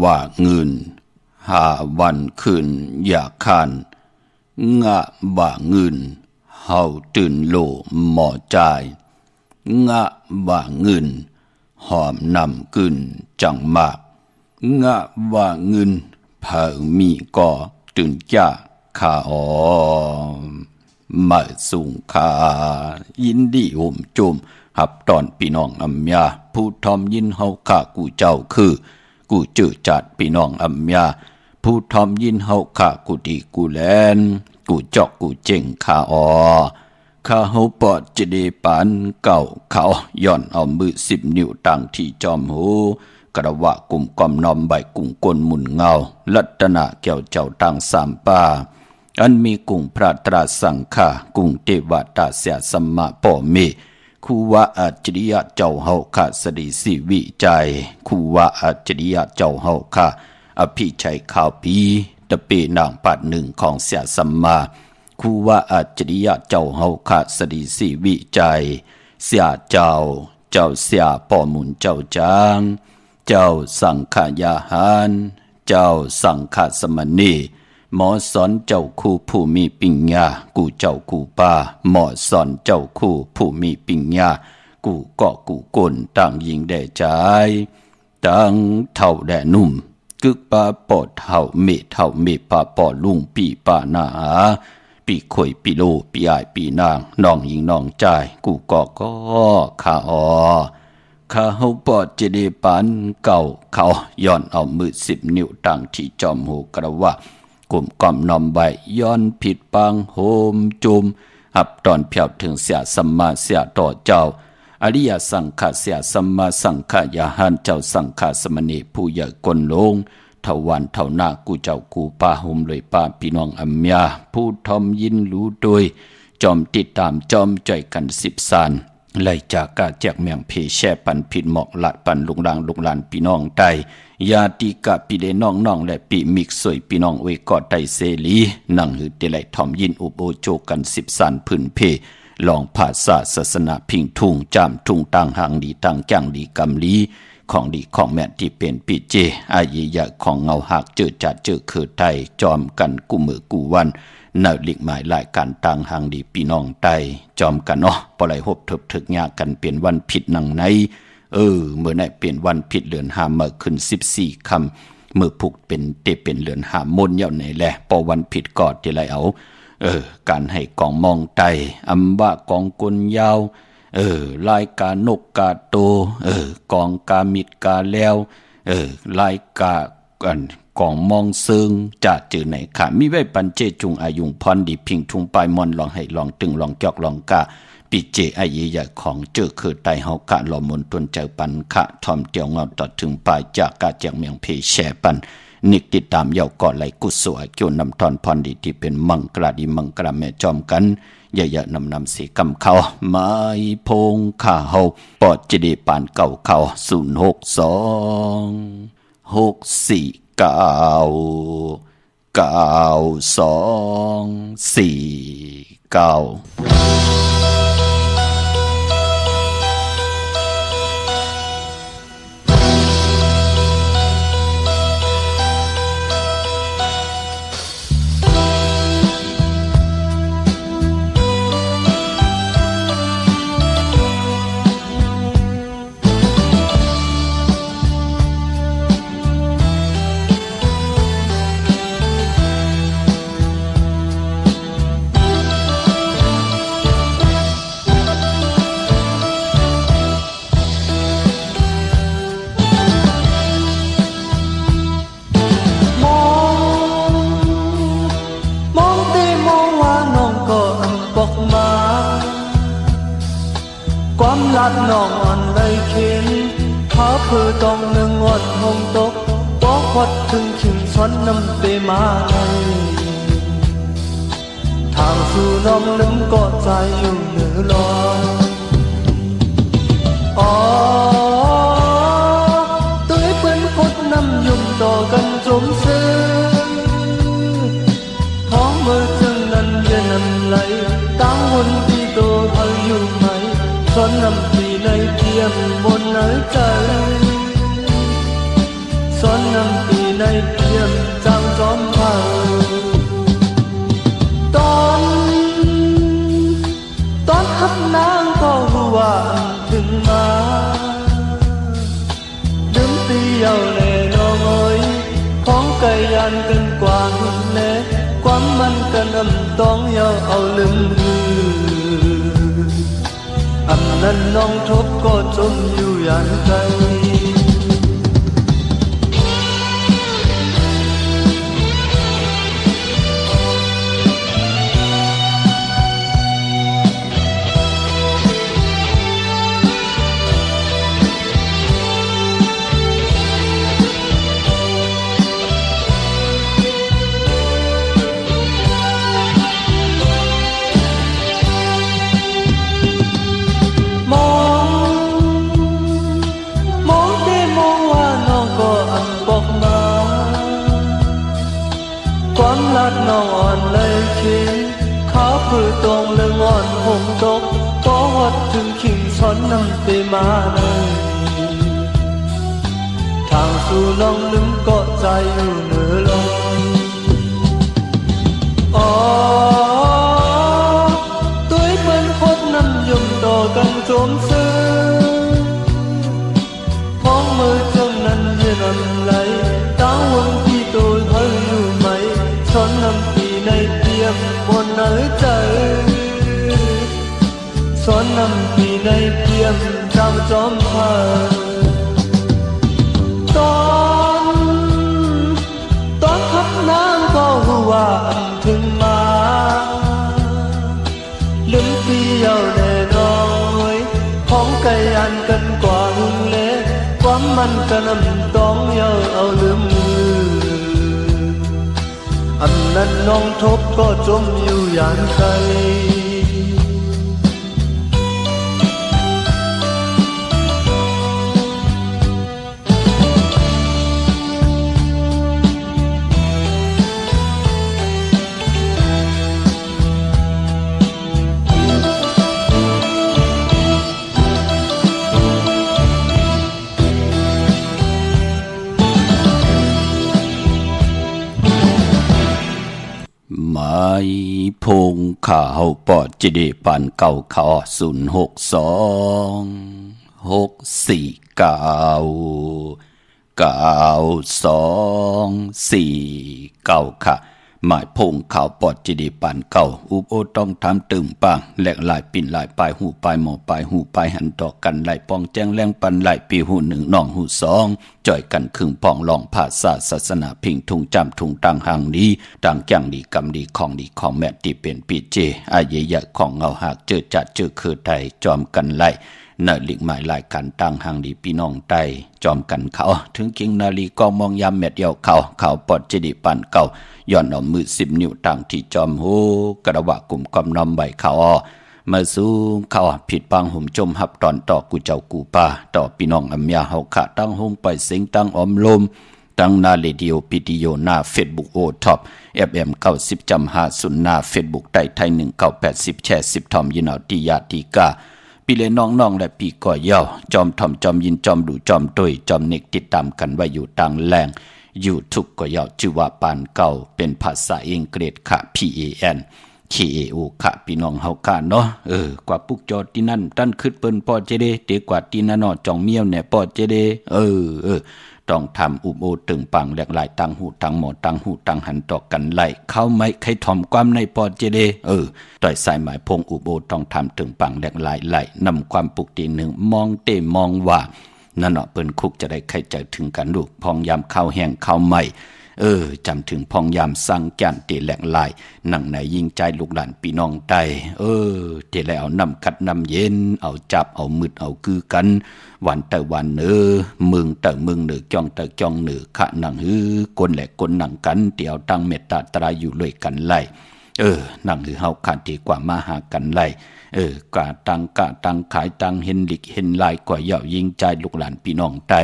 ว่าเงินหาวันคืนอยากคานงะว่าเงินเฮาตื่นโลหมอจ่ายงะว่าเงินหอมนำกึนจังมากงะว่าเงินเผามีก่อตื่นจ้าขามาสูงขายินดีห่มจุมหับตอนพี่น้องอำยาผู้ทอมยินเฮาข้ากูเจ้าคือกูจือจัดพี่น้องอำยาผู้ทอมยินเฮาข้ากูดีกูแลนกูจอกกูเจ๋งข้าข้าเฮาปอดจะได้ปานเก่าเขาย่อนเอามือ10 นิ้วตั้งที่จอมหูกระวะกลุ่มกอมนอมใบกุ้งกลหมุนเงาลัตนาแก้วเจ้าตั้ง3 ป่าอันมีกุ้งพระตราสังฆากุ้งเทวตาเสียสัมมาป่อเมคูวะอัจฉริยะเจ้าเฮาข้าสดีสิวิจัยคูวะอัจฉริยะเจ้าเฮาข้าอภิชัยข่าวปีตะเปนางปัดหนึ่งของเสียสัมมาคูวะอัจฉริยะเจ้าเฮาข้าสดีสิวิจัยเสียเจ้าเสียป่อมุนเจ้าจางเจ้าสังฆยาหารเจ้าสังฆสมณีหมอสอนเจ้าคู่ผู้มีปัญญากูเจ้ากูป้าหมอสอนเจ้าคู่ผู้มีปัญญากูก็กูกลต่างยิงแด่ใจต่างเท่าแด่นุ่มกึกป้าปอดเท่าเมป้าปอลุงปีป้าหน้าปีข่อยปีโลปีอายปีนางน้องยิงน้องใจกูก็ข้าข้าเฮาปอดจะได้ปานเก่าเขาย้อนเอามือ10 นิ้วตั้งที่จอมหูกระว่ากลุ่มกอมนอมใบย้อนผิดปังโฮมจุมหับตอนเพียวถึงเสียสัมมาเสียต่อเจ้าอริยสังฆเสียสัมมาสังฆยาหันเจ้าสังฆสมณีผู้ใหญ่กลลงเท่าวันเท่าหน้ากูเจ้ากูป้าห่มเลยป้าพี่น้องอัมยาผู้ทอมยินรู้โดยจอมติดตามจอมใจกัน10 สานไล่จากกาแจกเมียงเพแช่ปันผิดหมอกหลัดปันลุงลางลุงลานพี่น้องไตยาติกะปีเดน้องและปีมิกสวยพี่น้องเวยกอดไตเสลีนั่งหือเตไลทอมยินอุโบโจกัน10 สานพื้นเพลองภาษาศาสนาพิงทุ่งจามทุ่งต่างหางดีต่างจ้างดีกำลีของดีของแม่ที่เป็นปีเจอายิยะของเงาหักเจอจัดเจอคือไทยจอมกันกูมือกูวันนาลิกหมายหลายการต่างหางดีพี่น้องไตจอมกันเนาะปล่อยหบถึกถึกยากันเปลี่ยนวันผิดนังในเมื่อไหนเปลี่ยนวันผิดเดือนหาเมื่อขึ้น14 ค่ำเมื่อผูกเป็นเตเป็นเดือนหามนเย่าไหนแหละพอวันผิดกอดที่ไรเอาการให้กองมองไตอัมบะกองกลยาวลายกานกกาโตกองกามิดกาแล้วลายกากันกองมองซึ่งจะจือไหนค่ะมีไว้ปันเจจุงอายุงพรดีพิงทุงปลายมอนลองให้ลองตึงลองจอกลองกาปีเจอายิยะของเจอคือไตเฮากะลอมนตนเจ้าปันขะทอมเตียวเงาต่อถึงปลายจากกาจากเมียงเพแชปันนิกติดตามยาวก่อไหลกุศลเกี่ยวนำทอนพรดีที่เป็นมังกราดีมังกราแม่จอมกันอย่าๆนำสีกำเขาไม้พงข้าเฮาปอดจะได้ปานเก่าเขา062-649-9249ความลัดน้องอ่อนได้เข็นพาเพื่อต้องหนึ่งอ่อนหงตกบอกวัดถึงขิงซ้อนน้ำเตมาทางสู่น้องลืมกอดใจอยู่เหนือลอยตัวเปิ้นพดน้ำยุ่มต่อกันจมซื้อท้องมือจึงนั้นเย็นน้ำไหลตั้งวนที่โตเธออยู่ไหมซ้อนน้ำที่ในเทียมบนหายใจซ้อน นำปีในเพียมจางจอมเผาตอนหักนางก็รู้ว่าถึงมาดื่มตีเยาแน่น้องเอ้ยของไก่ยันกันกว่าหุ่นแน่ความมันกันต้องเยาเอาลืมหืออันนั้นน้องทบก็จมอยู่อย่างไกลความลัดน้องอ่อนเลยคิงเขาคือตรงเรื่องอ่อนหงตกก็วัดถึงขิงช้อนนำเตมาเลยทางสู่น้องลืมก็ใจอยู่เหนือลมอ๋อตุ้ยเป็นพดน้ำยุ่มต่อกันโจมซื้อพ้องมือจังนั้นเย็นอันไหลตาวันที่ตัวเธออยู่ไหมช้อนนำปีในเตียมบนเนื้อใจช้อนนำปีในเตียมจำจอมพาตอนพักน้ำก็หัวถึงมาลืมปีเยาแน่น้อยของไก่อันกันกว่าหึงเละความมันกันต้องเยาเอาลืมมืออันนั้นน้องทบก็จมอยู่อย่างไกลไม้พงข่าวปอดจิเดปันเก่าข่าว062-649-9249ค่ะหมายพงข่าวปอดจิเดปันเก่าอุบโอต้องทำตึงปังแหลกหลายปิ่นหลายปลายหูปลายหมอปลายหูปลายหันต่อกันไหลปองแจ้งแรงปันไหลปีหูหนึ่งน้องหูสองจ่อยกันครึ่งปองลองภาษาศาสนาพิงทุงจำทุงตังหังดีต่างแก่งดีกำดีของแม่ที่เป็นปีเจอาเยยะของเงาหากเจอจัดเจอคือไทยจอมกันไหลนาฬิกหมายลายกันตั้งหังดีพี่น้องไตจอมกันเขาถึงกิงนาลีกองมองยามเม็ดเดียวเขาปอดเจดีปันเก่าย้อนเอามือ10 นิ้วตั้งที่จอมหูกระวะกลุ่มกำนำใบเขามาสู้เขาผิดปังหุ่มจมหับตอนต่อกูเจ้ากูป่าต่อพี่น้องอำยาเฮาขะตั้งหงไปสิงตั้งอมลมตั้งหน้าเรดิโอพิดิโอหน้าเฟซบุ๊กโอท็อป FM 90.50หน้าเฟซบุ๊กไทย1980แชร์10ทอมยินเอาติยาติกาปีเลน้องและปีก่อเย้าจอมทอมจอมยินจอมดูจอมตุยจอมเนกติดตามกันไว้อยู่ต่างแหล่งอยู่ทุกก่อเย้าชื่อว่าปานเก่าเป็นภาษาอังกฤษค่ะ PAN KAO ค่ะพี่น้องเฮาค่ะเนาะกว่าปุกจอที่นั่นตั้นขึ้นเปิ้นปอเจเดเตกว่าที่นั่นจองเมียวแน่ปอเจเดต้องทำอุโมตึงปังแหลกหลายตังหูตังหมอตังหูตังหันต่อกันไล่เข้าไม่ใครถ่อมความในปอเจเดต่อยสายหมายพงอุโบต้องทำตึงปังแหลกหลายไหลนำความปุกตีหนึ่งมองเตมองว่านั่นเปิ้นคุกจะได้ใครใจถึงกันลูกพองยามข้าวแห้งข้าวใหม่จำถึงพองยามสั่งแก่นเตแหลกลายหนังไหนยิงใจลูกหลานพี่น้องใต้เตแล้วนำคัดนำเย็นเอาจับเอามืดเอาคือกันวันแต่วันมึงแต่มึงจ้องแต่จ้องขะหนังคนแหลกคนหนังกันเตียวตั้งเมตตาตราอยู่เลยกันไล่หนังเฮาขาดดีกว่ามาหากันไล่กะตังขายตังเห็นหลิกเห็นลายกว่าเย่ายิงใจลูกหลานพี่น้องใต้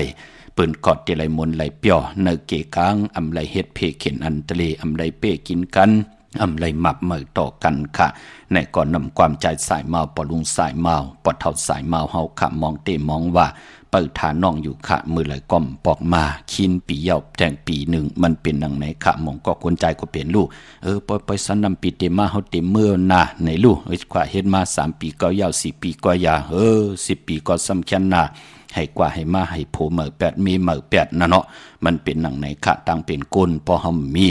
เปิ้นกอดเตไหลมนไหลเปียวเนเกกางอำไหลเฮ็ดเพเข็นอันทะเลอำไหลเป้กินกันอำไหลหมับมือต่อกันค่ะในก่อนนำความใจสายเมาปอลุงสายเมาปอเท่าสายเมาเฮาค่ะมองเตมองว่าป ปิดฐานน้องอยู่ค่ะมือไหลก้อมปอกมาคินปีเยาแทงปีหนึ่งมันเป็นดังไหนค่ะมองก็คนใจก็เปลี่ยนลูกปล่อยสันนำปีเตมาเฮาเต็มมือน่ะในลูกกว่าเฮ็ดมา3ปีก็ยาว4ปีก็ยา10ปีก็สำคัญน่ะให้กว่าให้มาให้โผเหมือ8มีเหมือ8นะเนาะมันเป็นหนังไหนค่ะต่างเป็นกลพอเฮามี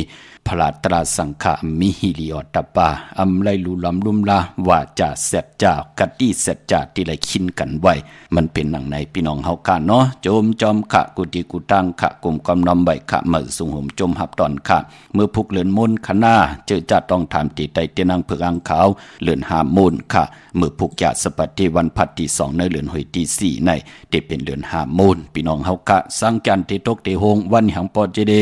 พระตราสังฆะมิหิริอตปาอำไลลูลำลุ่มลาว่าจะเสร็จจากัดตี้เสร็จจาที่ไรคินกันไว้มันเป็นหนังไหนพี่น้องเฮากันเนาะโจมจอมขะกุติกุตังขะกลุ่มกำนำใบขะเหมือสุงหมจมหับตอนขะเมื่อพุกเลือนมนขณาเจอจะต้องถามตีไตเตนังเผือกอังขาวเลือนหามูลขะเมื่อพุกยาสปัติวันพัดที่2ในเลือนหอยที่4ในเตเป็นเลือนหามูลพี่น้องเฮากะสังกันติตกเตหงวันหังปอเจเด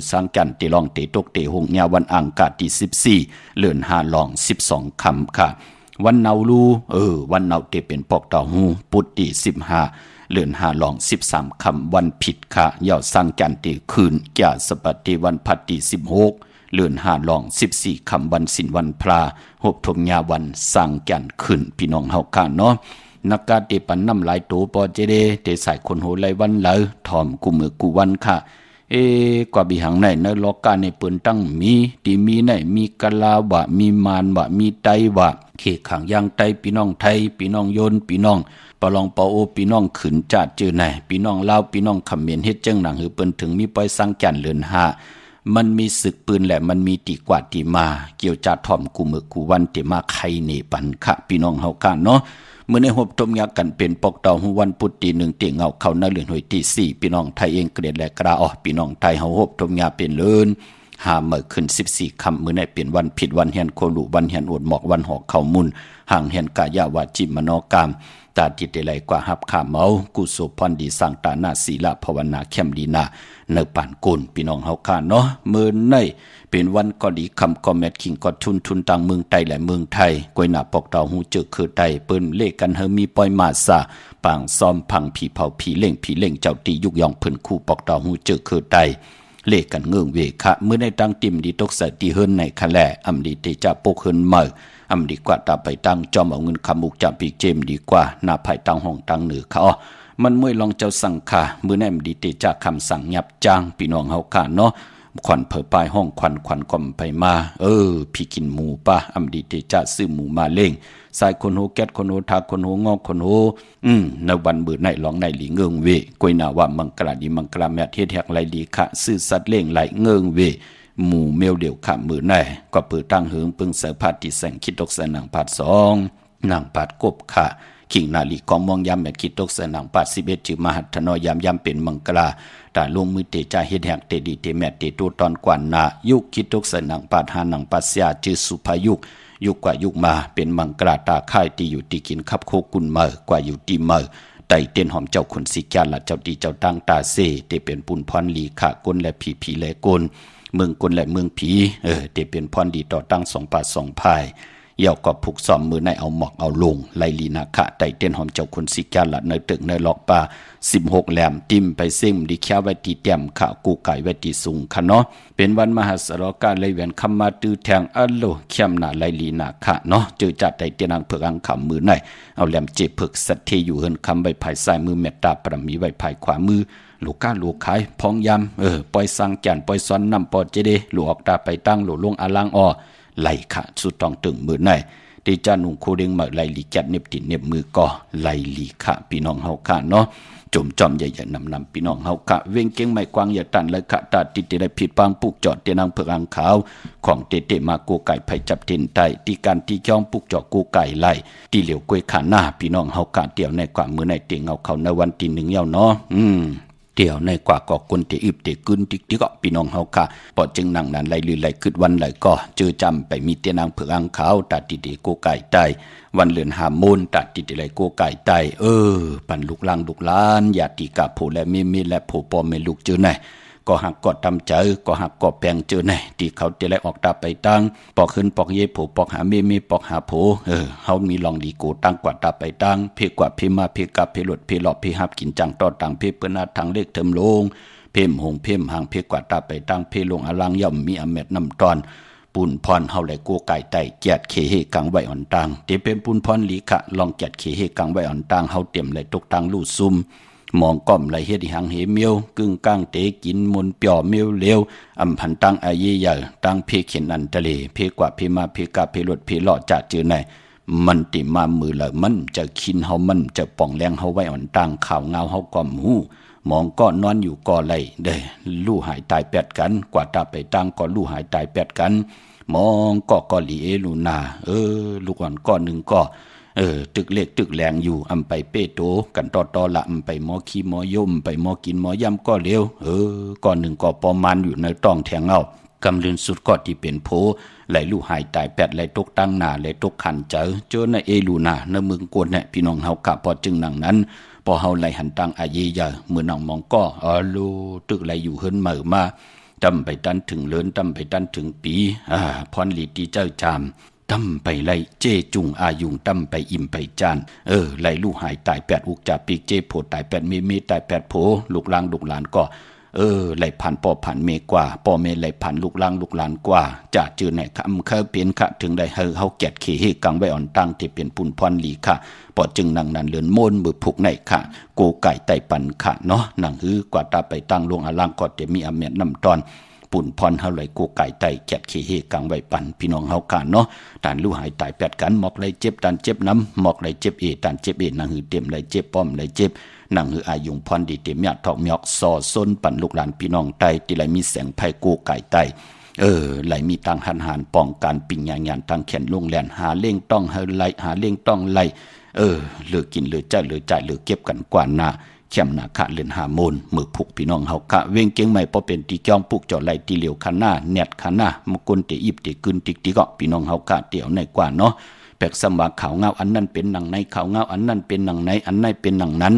สังกันติลองติตกเตหงยาวันอังกาที่14เลือนหาลอง12คำค่ะวันเนาลูวันเนาเตเป็นปอกเต่าหูปุตติ15เลือนหาลอง13คำวันผิดค่ะยาวสังกันติคืนยาสปัติวันพัดที่16เลือนหาลอง14คำวันสินวันพระหบทมยาวันสังกันขึ้นพี่น้องเฮากันเนาะนักการเตปันน้ำหลายตัวปอเจเดเตใส่คนโหไลวันเหลอถอมกุมือกูวันค่ะกว่าบิหังในโลกาในเปิ้นตั้งมีที่มีในมีกะลาวะมีมานวะมีไตวะเขขังย่างไตพี่น้องไทยพี่น้องโยนพี่น้องปะลองปอโอพี่น้องขืนจาดเจอไหนพี่น้องลาวพี่น้องเขมรเฮ็ดจังหนังหือเปิ้นถึงมีปล่อยสังจันเลือนหามันมีศึกปืนแหละมันมีตีกว่าตีมาเกี่ยวจาถ่อมกูมือกูวันเตมาไข่เนปันค่ะพี่น้องเฮากันเนาะเมื่อในหบทมยากันเป็นปอกเต่าหูวันพุธที่1เตียงเงาเข้าหน้าเลือนหอยที่4พี่น้องไทยเองเกลียดและกระออพี่น้องไทยเฮาหบทมยาเป็นเลินหาเมื่อขึ้น14ค่ำมื้อในเป็นวันผิดวันเฮียนโคลุวันเฮียนอวดหมอกวันหอกเข้ามุนห่างเฮียนกายาวาจิมโนกรรมตาจิตไหลกว่าหับขาเมากุศลพรดีสร้างตาหน้าศีลภาวนาเข้มดีนาเนปานกุลพี่น้องเฮาค่ะเนาะมื้อในเป็นวันก็ดีคำก็แมทคิงก็ทุนต่างเมืองไทยและเมืองไทยกวยหน้าปอกเต่าหูเจอคือไตเปิ้นเลขกันเฮมีปอยมาซาปางซ้อมพังผีเผาผีเล่งเจ้าตียุกยองเพิ่นคู่ปอกเต่าหูเจอคือไตเลขกันเงื่องเวคะเมื่อในตั้งติ่มดีตกใส่ตีเฮิรนในคะแลอำดีเตจะปกเฮิรนเมื่ออำดีกว่าตาไปตั้งจอมเอาเงินคำมุกจำปีเจมดีกว่าหน้าภายตั้งห้องตั้งเหนือเขามันเมื่อลองเจ้าสั่งค่ะเมื่อในอำดีเตจะคำสั่งยับจ้างพี่น้องเฮาค่ะเนาะขวัญเผยปลายห้องขวัญก่อมไปมาพี่กินหมูป่ะอำดีเตจะซื้อหมูมาเล่งสายคนโหแก๊ดคนโหทาคนโหงอกคนโหในวันเบื่อในหลองในหลีเงิงเวกวยนาว่ามังกราดีมังกราแมทเฮ็ดแฮกไหลดีค่ะซื้อสัตว์เล่งไหลเงิงเวหมู่เมลเดียวค่ะมือในก็เปิดตั้งเหิงปึงเสพาติแสงคิดตกใส่หนังผาด2หนังผาดกบค่ะขิงนาลีกองมองยามแม่คิดตกใส่หนังผาด11จือมหัทนอยามเป็นมังกราตาลงมือเตจาเฮ็ดแฮกเตดีเตแมตเตตูตอนกว่านายุคคิดตกใส่หนังผาดหาหนังผาดเสียจือสุภายุกกว่ายุคมาเป็นมังกราตาค่ายที่อยู่ที่กินคับโคกุนเมอกว่าอยู่ที่เมอไต่เตียนหอมเจ้าคนสิกาละเจ้าดีเจ้าตั้งตาเซเตเป็นปุนพรลีขะกลและผีและกลเมืองกลและเมืองผีเตเป็นพรดีต่อตั้ง2 ป่า 2 ภายเย่าก็ผูกซ้อมมือในเอาหมอกเอาลงไลลีนาคะไต่เตียนหอมเจ้าคนสิกาละในตึกในหลอกป่า16แหลมติมไปเส้มดีแค่ไว้ที่แต้มขะกูไก่ไว้ที่สูงคะเนาะเป็นวันมหาสารกาเลยแหวนคำมาตื้อแทงอัลโลเข้มหน้าไลลีนาคะเนาะเจอจัดไต่เตียนางเผือกอังขำมือในเอาแหลมเจ็บเผือกสัตเทอยู่เฮินคำใบภายซ้ายมือเมตตาประมีไว้ภายขวามือลูกก้าลูกขายพองยำปล่อยสังแก่นปล่อยซ้อนนำปอเจเดลูกออกตาไปตั้งลูกลงอาลังไหลขะสุดต้องตึงมือในตีจานุงโคเด้งมาไหลลีจัดเน็บติดเน็บมือก่อไหลลีขะพี่น้องเฮาค่ะเนาะจมจอมใหญ่ๆนำพี่น้องเฮาค่ะเว้งเก่งไม่กว้างอย่าตันเลยขะตาติดได้ผิดปางปุกจอดเตนางเผือกอังขาวของเตมาโกไก่ไผจับเทนไตที่การที่จ้องปุกจอดโกไก่ไหลที่เหลียวกล้วยขาหน้าพี่น้องเฮาค่ะเตี่ยวในกว่ามือในเตียงเฮาเขาในวันที่1ยาวเนาะเดี่ยวในกว่าก็คนที่อึบที่กึนที่ก็พี่น้องเฮาค่ะปอจึงนั่งนั้นไหลลือไหลขึ้นวันไหลก็เจอจำไปมีเตียนางเผือกอังขาวตัดติโกไก่ไตวันเลือนหามูลตัดติไหลโกไก่ไตปันลูกลังลูกล้านญาติกาผู้และมีและผู้ปอแม่ลูกเจอไหนก็หักก็ทำใจก็หักก็แปลงเจอไหนที่เขาจะได้ออกตาไปตั้งปอกขึ้นปอกเย่ผู้ปอกหามีปอกหาผู้เฮามีลองดีโกตั้งกว่าตาไปตั้งเพกว่าเพมาเพกับเพหลดเพหลอบเพหับกินจังต่อต่างเพเปิ้นนาทางเลขเทิมลงเพมหงเพมหางเพกว่าตาไปตั้งเพลงอลังย่อมมีอเม็ดน้ำตอนปุนพรเฮาไหลโกไก่ไตแจดเขเฮกังไว้อ่อนตังเตเป็นปุนพรลีขะลองแจดเขเฮกังไว้อ่อนตังเฮาเต็มไหลตกตังลู่ซุ่ม มองก้อมไหลเฮ็ดหังเหเมียวกึ่งก้างเตกินมนเปียวเมียวเลวอำพันตั้งอาเยใหญ่ตั้งเพเขียนอันทะเลเพกว่าเพมาเพกาเพรถเพเลาะจะจือไหนมันติมามือละมันจะคินเฮามันจะป่องแรงเฮาไว้อ่อนตั้งข่าวเงาเฮาก้อมหูมองก็นอนอยู่ก็ไหลเด้ลู่หายตายแปดกันกว่าตาไปตั้งก็ลู่หายตายแปดกันมองก็หลีเอลูนาลูกอ่อนก้อนหนึ่งก็ตึกเล็กตึกแรงอยู่อำไปเป้โตกันต่อละอำไปหมอขี้หมอย่มไปหมอกินหมอย่ำก็เร็วก้อนหนึ่งก็ประมาณอยู่ในต้องแทงเอากำลืนสุดก็ที่เป็นโพไหลลู่หายตายแปดไหลตกตั้งหน้าไหลตกขันเจอในเอลูนาในเมืองกวนเนี่ยพี่น้องเฮากะพอจึงนั่งนั้นพอเฮาไหลหันตังอาเยยาเมื่อน้องมองก็ลูตึกไหลอยู่เฮิรนเหม่อมาจำไปดันถึงเลินจำไปดันถึงปีพรลีตีเจ้าจามตั้มไปไล่เจจุงอายุงตั้มไปอิ่มไปจานไล่ลูกหายตายแปดอุกจ่าปีกเจโผตายแปดเมตายแปดโผลูกลางลูกหลานก็ไล่ผ่านป่อผ่านเมกว่าป่อเมไล่ผ่านลูกลางลูกหลานกว่าจะเจอไหนคำเคยเป็นขะถึงได้เฮาแกดเขเฮกังไว้อ่อนตั้งที่เป็นปุ่นพรลีค่ะปอจึงนั่งนันเลือนโมนมือผูกในค่ะโกไก่ไตปันค่ะเนาะนั่งฮือกว่าตาไปตั้งลงอลังก็จะมีอเมตน้ำตอนปุ่นพรเฮาไหลกูไก่ไตแกดขี้เฮกังไว้ปันพี่น้องเฮากันเนาะด่านลู่หายตายแปดกันหมอกไหลเจ็บด่านเจ็บน้ำหมอกไหลเจ็บด่านเจ็บนางหือเต็มไหลเจ็บป้อมไหลเจ็บนางหืออายุงพรดีเต็มยาทอกมีออกซอซนปั่นลูกหลานพี่น้องไตที่ไหลมีแสงไผ่กูไก่ไตไหลมีตังหันป้องการปิ่งยานทางแขนลงแลนหาเล่งต้องเฮาไหลหาเล่งต้องไหลเหลือกินเหลือจ่ายเหลือเก็บกันกว่าหน้าเข้มหนาคะเลือนหาโมนมือผูกพี่น้องเฮากะเวงเก่งใหม่พอเป็นตีจ้องผูกเจาะไหลตีเหลียวคันหน้าเน็ดคันหน้ามกุนเตอิบเตกึนติกก็พี่น้องเฮากะเตี่ยวในกว่าเนาะแปกสมว่าขาวเงาอันนั้นเป็นหนังในขาวเงาอันนั้นเป็นหนังในอันไหนเป็นหนังนั้น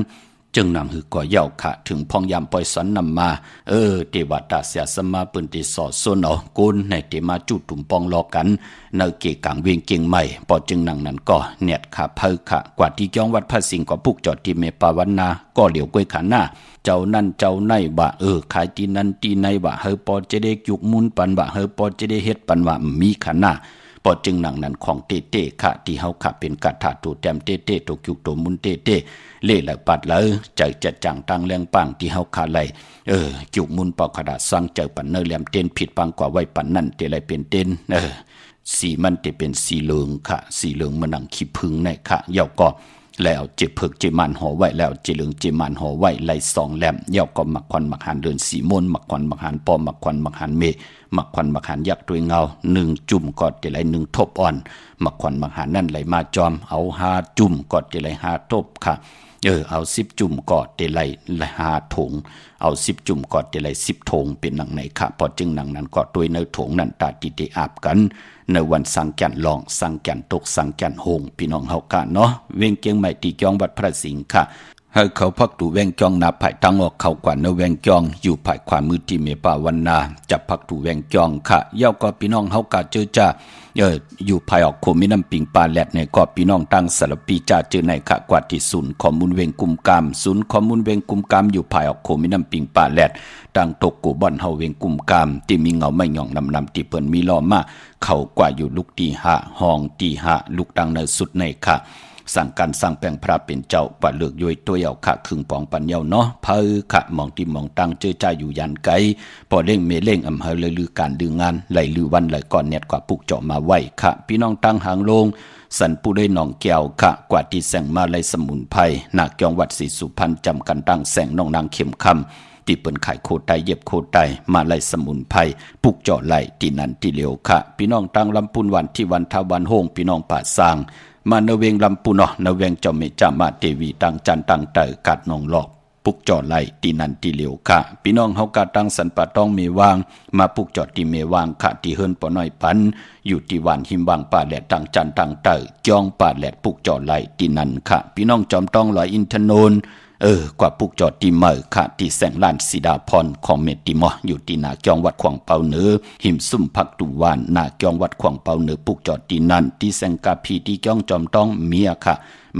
จึงนำหือก่อเย่าขะถึงพองยามปล่อยสอนนำมาเทวตาเสียสมาปืนติสอดโซนเอากุนในเตมาจุดตุ่มปองรอกันเนเกกังเวียงเก่งใหม่พอจึงนั่งนั้นก็เน็ดขาเพิกะกว่าที่จ้องวัดพระสิงห์ก็พุกจอดที่เมปาวันนาก็เหลียวก้วยขาหน้าเจ้านั่นเจ้าในบ่ขายตีนั้นตีในบ่เฮอปอจะได้ยุกมุนปันบ่เฮอปอจะได้เฮ็ดปันว่ามีขาหน้าพอจึงนั่งนั้นของเต้ค่ะที่เฮาขะเป็นกะถาตูแต้มเต้ตกยุกตมุนเต้เล่ละปัดเลยใจจัดจังตังแรงปังที่เฮาขาไหลจุกมุนปอกขดาสร้างเจอปันเนอแหลมเต้นผิดปังกว่าไว้ปันนั่นเตไหลเป็นเต้นสีมันจะเป็นสีเหลืองค่ะสีเหลืองมันหนังขี้พึ่งในค่ะเย่าก็แล้วเจ็บเพิกเจมันห่อไว้แล้วเจเหลืองเจมันห่อไว้ไหลสองแหลมเย่าก็หมักควันหมักหันเดินสีมนหมักควันหมักหันปอหมักควันหมักหันเมหมักควันหมักหันยักษ์ด้วยเงา1จุ่มกอดจะไหล1ทบอ่อนหมักควันหมักหันนั่นไหลมาจอมเอา5จุ่มกอดจะไหล5ทบค่ะเอา10จุ่มกอดเตไหล5ถุงเอา10จุ่มกอดเตไหล10ถุงเป็นหนังไหนค่ะพอจึงหนังนั้นกอดด้วยในถุงนั้นตาติเตอาบกันในวันสังแก่นลองสังแก่นตกสังแก่นโฮงพี่น้องเฮากันเนาะเวียงเกียงใหม่ตีจองวัดพระสิงห์ค่ะให้เขาพักดูแวงจองนาภายตั้งออกเขากว่าในแวงจองอยู่ภายขวามือที่เมปาวันนาจับพักดูแวงจองค่ะเย่าก็พี่น้องเฮากะเจอจ้าอยู่ภายออกโคมิน้ำปิงปลาแหลดในก็พี่น้องตั้งสารปีจ่าเจอในค่ะกว่าที่ศูนย์ข้อมูลเวงกุมกามศูนย์ข้อมูลเวงกุมกามอยู่ภายออกโคมิน้ำปิงปลาแหลดตั้งตกกูบ่อนเฮาเวงกุมกามที่มีเงาไม่หย่องนำที่เปิ้นมีล้อมาเขากว่าอยู่ลูกตี5ห้องตี5ลูกดังในสุดในค่ะสั่งการสั่งแปลงพระเป็นเจ้าป่าเลือกย้อยตัวเยาค่ะครึ่งปองปันเยาเนาะเพอค่ะมองที่มองตั้งเจอใจอยู่ยันไกพอเล่งเมเล่งอำเภอเลยลือการลืองานไหลลือวันไหลก่อนเน็ตกว่าปุกเจาะมาไว้ค่ะพี่น้องตั้งหางลงสันปูได้หนองแก้วค่ะกว่าที่แสงมาไหลสมุนไพรนาคยองวัดศรีสุพรรณจำกันตั้งแสงน้องนางเข็มคำที่เปิ้นขายโคไตเย็บโคไตมาไหลสมุนไพรปุกเจาะไหลที่นั่นที่เหลียวค่ะพี่น้องตั้งลำพูนวันที่วันทาวันโฮงพี่น้องป่าสร้างมาเนเวงลำปูนเนเวงเจ้าเมจามาเทวีตังจันตังเตอกัดนองหลอกปุกจอดไหลตีนันตีเหลียวค่ะพี่น้องเฮากาตังสันปะต้องเมวางมาปุกจอดตีเมวางค่ะที่เฮิรนปอน้อยปันอยู่ที่วันหิมวางป่าแหลดตังจันตังเตอจองป่าแหลดปุกจอดไหลตีนันค่ะพี่น้องจอมต้องลอยอินทนนท์กว่าปุกจอดตีเมอค่ะที่แสงล้านสีดาพรของเมติมออยู่ที่นาจองวัดขวางเปาเหนือหิมซุ่มพักตุวานนาจองวัดขวางเปาเหนือปุกจอดตีนันที่แสงกาพีที่จ้องจอมต้องเมียค่ะ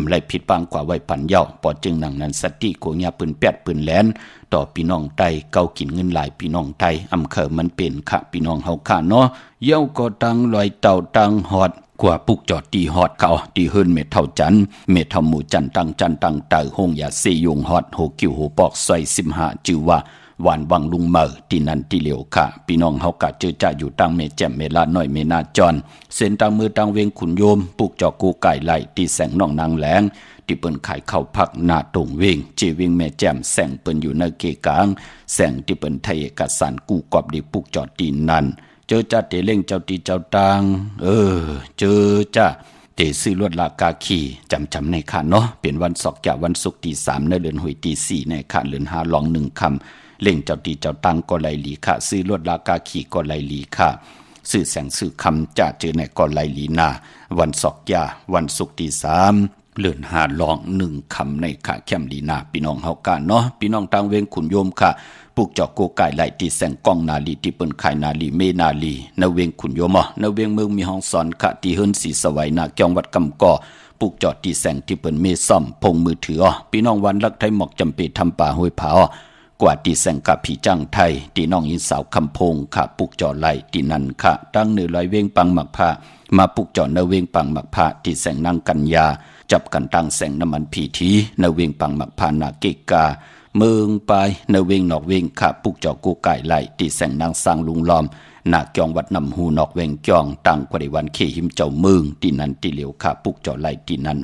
ไหลผิดปังกว่าไว้ปันเย้าปอจึงนั่งนั้นสติโกญาปืนแปดปืนแหลนต่อพี่น้องไตเกากินเงินหลายพี่น้องไตอำเภอมันเป็นค่ะพี่น้องเฮาค่ะเนาะเย้าก็ตั้งลอยเต่าตั้งหอด กว่าปุกจอดตีฮอดเขาตีเฮินเมเท่าจันเมเท่าหมู่จันตังเตอหงยาเซยงฮอดโหกิวโหปอกซอย15จือว่าหวานวังลุงเมอตีนันตีเหลียวค่ะพี่น้องเฮากะเจอจ่าอยู่ตังเมแจ่มเมลาน้อยเมนาจอนเส้นตังมือตังเวงขุนโยมปุกจอกูไก่ไหลตีแสงน้องนางแหลงที่เปิ้นขายข้าวผักหน้าตรงเวงเจวิงแม่แจ่มแสงเปิ้นอยู่ในเกกลางแสงที่เปิ้นไทยเอกสารกูกอบดีปุกจอตีนันเจอจ่าเตเล่งเจ้าตีเจ้าตังเจอจ่าเตซื้อลวดลากาขี่จำในค่ะเนาะเป็นวันศอกจากวันศุกร์ตี3ในเดือนหุยตี4ในค่ะเดือน5ลอง1คำเล่งเจ้าตีเจ้าตังก็ไหลหลีค่ะซื้อลวดลากาขี่ก็ไหลหลีค่ะซื้อแสงซื้อคำจ่าเจอในก็ไหลหลีนาวันศอกยาวันศุกร์ตี3เลื่อน5ลอง1คำในค่ะแคมลีนาพี่น้องเฮากันเนาะพี่น้องตังเวงขุนโยมค่ะปุกจอกโกไก่ไหลตีแสงกองนาลีที่เปิ้นขายนาลีเมนาลีนเวงขุนโยมนเวงเมืองมีห้องสอนค่ะที่เฮิรนศรีสวัยนาจังหวัดกำกอปุกจอดตีแสงที่เปิ้นเมซ่อมพงมือถือพี่น้องวันลักไทยหมอกจำปีทำป่าห้วยผากว่าตีแสงกับผีจังไทยตีน้องอินสาวคำพงค่ะปุกจอไหลตีนันค่ะตั้งเนื้อลอยเวงปังหมักผ้ามาปุกจอเนเวงปังหมักผ้าตีแสงนางกัญญาจับกันตั้งแสงน้ำมันผีทีเนเวงปังหมักผ้านาเกกาเมืองไปเนเวงนอกเวงค่ะปุกจอกูไก่ไหลตีแสงนางสร้างลุงล้อมนาเกียงวัดนำหูนอกเวงจองตั้งกว่าในวันเขหิมเจ้าเมืองตีนันตีเหลียวค่ะปุกจอไหลตีนัน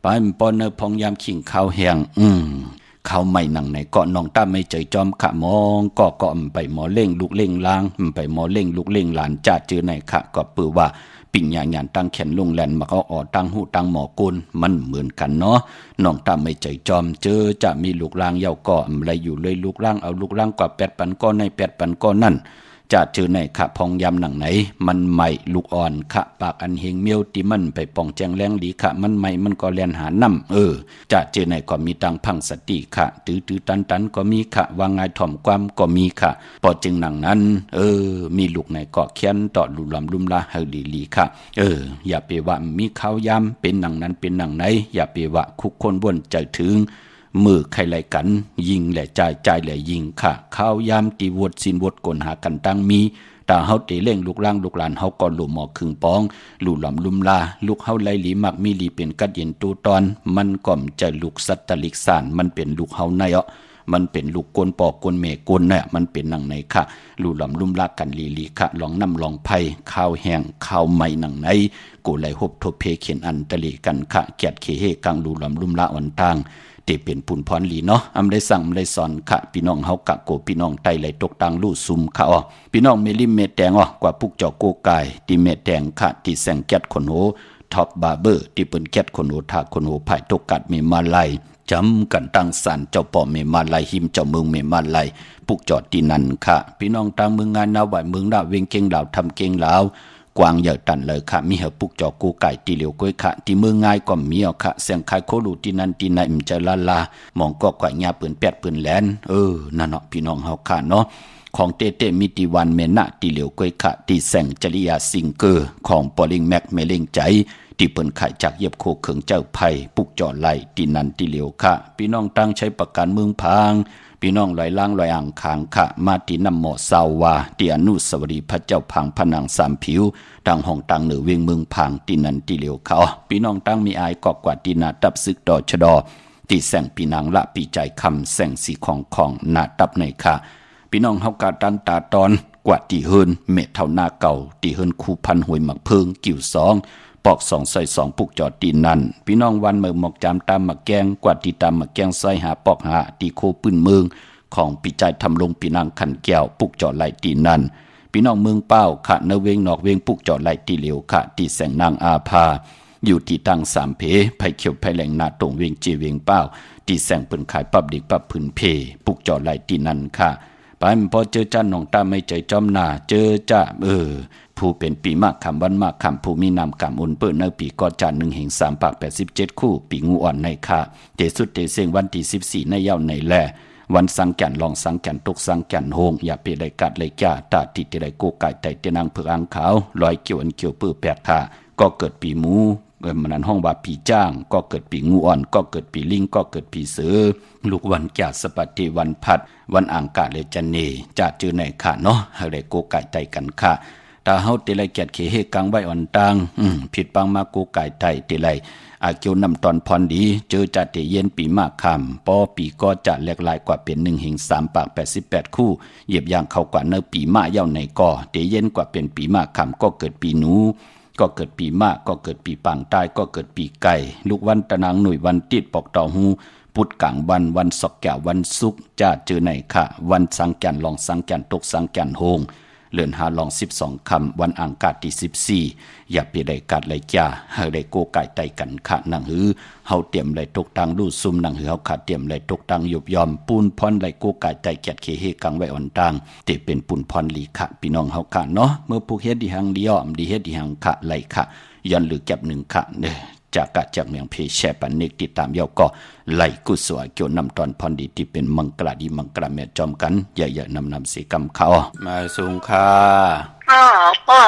ไปปอนเนพองยามขิงข้าวแห้งเขาไม่นั่งในเกาะน้องตาไม่เจยจอมขะมองก็ไปหมอเล่งลูกเล่งลางไปหมอเล่งลูกเล่งหลานจ่าเจอในขะก็ปือว่าปิ่งหยานตั้งแขนลงแลนมาเอาตั้งหูตั้งหมอกุนมันเหมือนกันเนาะน้องตาไม่เจยจอมเจอจะมีลูกลางเยาก็อะไรอยู่เลยลูกล่างเอาลูกล่างกว่า8 ปันก้อนใน8 ปันก้อนนั่นจะเจอในขะพองยำหนังไหนมันใหม่ลูกอ่อนขะปากอันเฮงเมียวตีมันไปป่องแจงแรงหลีขะมันใหม่มันก็แลนหาน้ำจะเจอในก็มีตังพังสติขะตื้อตันก็มีขะวางไงถ่อมความก็มีขะพอจึงหนังนั้นมีลูกในเกาะเขียนต่อลุลำลุมลาเฮลีขะอย่าไปว่ามีข้าวยำเป็นหนังนั้นเป็นหนังไหนอย่าไปว่าคุกคนบนใจถึงมือใครไหลกันยิงแหละใจแหละยิงค่ะข้าวยามตีวดสินวดกลหากันตั้งมีตาเฮาเตเล่งลูกล่างลูกหลานเฮาก็หลุมหมอครึ่งปองหลู่หลำลุมลาลูกเฮาไหลหลีมักมีหลีเป็นกัดเย็นตูตอนมันก่อมจะลูกสัตตลิกสานมันเป็นลูกเฮาในมันเป็นลูกกลปอกกลเมกลเนี่ยมันเป็นหนังไหนค่ะหลู่หลำลุมลากันลีค่ะลองน้ำลองไผ่ข้าวแห้งข้าวใหม่หนังไหนกูไหลหบทบเพเขียนอันตะลีกันค่ะเกียดเคเฮกังหลู่หลำลุมลาวันทางเตเป็นปุ่นพรหลีเนาะได้สั่งได้สอนค่ะพี่น้องเฮากะโกพี่น้องไตไหลตกตังลู่ซุมค่ะพี่น้องเมลิมเมแดงกว่าปุกจอโกกายที่เมแดงค่ะที่แสงแก๊ดขนโหท็อปบาร์เบอร์ที่เปิ้นแก๊ดขนโหทาขนโหไผ่ตกกัดเมมาไลจำกันตั้งสารเจ้าป่อเมมาไลหิมเจ้าเมืองเมมาไลปุกจอที่นั่นค่ะพี่น้องต่างเมืองงานนาไหวเมืองดาเวงเก่งลาวทำเก่งลาวกวางเหยาตันเลยค่ะมีเหอปุกจอกูไก่ตีเหลียวก้อยค่ะที่มือง่ายก็มีค่ะเสียงคายโคลูที่นั่นที่ไหนมันจะลามองก็กว่าญาปืน8 ปืนแหลนนั่นเนาะพี่น้องเฮาค่ะเนาะของเต้มีตีวันเมนะตีเหลียวก้อยค่ะที่แสงจริยาซิงเกอร์ของปอลิงแม็กเมเลงใจที่เปิ้นขายจากเย็บโคเขิงเจ้าไผ่ปุกจอไหลที่นั่นที่เหลียวค่ะพี่น้องตั้งใช้ประกันเมืองพางพี่น้องลอยล่างลอยอ่างคางค่ะมาที่นำหมอซาวาที่อนุสาวรีย์พระเจ้าพังผนังสามผิวทางห้องตังเหนือเวียงเมืองพังที่นันที่เหลียวเขาพี่น้องตั้งมีอายกอกว่าที่นาตับซึกดอชดอที่แสงพี่นางละปีใจคำแสงสีของนาตับในค่ะพี่น้องเฮากาตันตาตอนกว่าที่เฮินเมเท่านาเก่าที่เฮินคูพันหวยหมักเพิงกิ่ว2ปอก2ใส่2ปุกจอดตีนั่นพี่น้องวันเมือหมอกจามตามหมักแกงกว่าที่ตามหมักแกงใส่หาปอกหาตีโคปืนเมืองของปีใจทำลงปีนางขันแก้วปุกจอดไหลตีนั่นพี่น้องเมืองเป้าขะเนเวงนอกเวงปุกจอดไหลตีเหลียวขะตีแสงนางอาภาอยู่ที่ตั้ง3 เพไผ่เขียวไผ่แหลงนาตรงเวงเจเวงเป้าตีแสงเปิ้นขายปับดิกปับพื้นเพปุกจอดไหลตีนั่นค่ะไปพอเจอจ้าน้องตาไม่ใจจอมหน้าเจอจ้าผู้เป็นปีมากคำวันมากคำผู้มีนามกำอุ่นเปิดในปีกอจาน1 แห่ง 3 ปาก 87 คู่ปีงูอ่อนในค่ะเตสุดเตเสงวันที่14ในเย้าในแลวันสังแก่นลองสังแก่นตกสังแก่นโฮงอย่าไปได้กัดเลยจ้าตาติดได้โกไก่ไตเตนางเผือกอ่างขาวลอยเกี่ยวอันเกี่ยวปื้อแปดค่ะก็เกิดปีหมูมันนั้นห้องว่าปีจ้างก็เกิดปีงูอ่อนก็เกิดปีลิงก็เกิดปีเสือลูกวันแก่สปฏิวันพัดวันอ่างกาเลยจันเนจะเจอในค่ะเนาะให้ได้โกไก่ไตกันค่ะ ตาเฮาติไลเกียดเขเฮกังไว้อ่อนตังผิดปังมากูไก่ไตติไลอาเกียวนำตอนพรดีเจอจัดเตเย็นปีมากคำปอปีก็จะแหลกหลายกว่าเป็น1 หิง 3 ปาก 88 คู่เหยียบย่างเข้ากว่าเนื้อปีมาเย้าในก่อเตเย็นกว่าเป็นปีมากคำก็เกิดปีหนูก็เกิดปีมากก็เกิดปีปังตายก็เกิดปีไก่ลูกวันตะนางหน่วยวันติดปอกต่อหูพุธกลางวันศอกแก้ววันศุกร์จะเจอในค่ะวันสังแก่นลองสังแก่นตกสังแก่นโฮงเลือนหาลอง12 คำวันอังคารที่14อย่าไปได้กัดเลยจ้าเฮาได้โกไก่ไตกันค่ะนังหือเฮาเตรียมเลยตกตังดูซุ่มนังหือเฮาขาเตรียมเลยตกตังยุบยอมปูนพรเลยโกไก่ไตแกดเคเฮกังไว้อ่อนตังเตเป็นปูนพรลีค่ะพี่น้องเฮาค่ะเนาะเมื่อผู้เฮ็ดดีหังดีอ้อมดีเฮ็ดดีหังค่ะไหลค่ะยันหรือแก็บ1ค่ะเด้อจากกะจากเมืองเพแชปันนิกติดตามเยาก็ไหลกุศลเกี่ยวนำตอนพรดีที่เป็นมังกรดีมังกรแม่จอมกันอย่านำสีกำเขามาสูงค่ะก็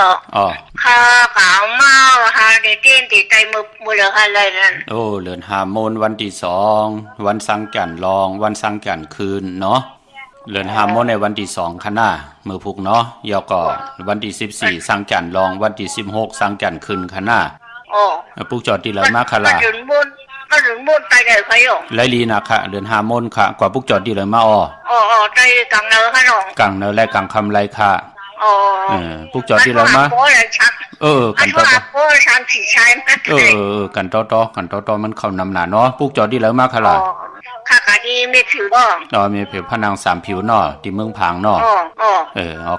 ข้าขาวมาหาในที่ติดใจมือเหลืออะไรนั่นโอ้เลือนหาโมนวันที่2วันสังแก่นรองวันสังแก่นคืนเนาะเลือนหาโมนในวันที่2ค่ะนะมือพุกเนาะเยาก็วันที่14สังแก่นรองวันที่16สังแก่นคืนค่ะนะปุกจอดที่ไหลมาค่ะล่ะก็ถึงมุนไปไหนใครอ่ะไหลลีนะค่ะเดือน5 โมนค่ะกว่าปุกจอดที่ไหลมาใจกังเนอค่ะน้องกังเนอและกังคำไรค่ะปุกจอดที่ไหลมากันต่อกันต่อมันเข้านำหนาเนาะปุกจอดที่ไหลมาค่ะล่ะค่ะกะดีไม่ผิวบ่มีผิวพนัง3 ผิวเนาะที่เมืองผางเนาะ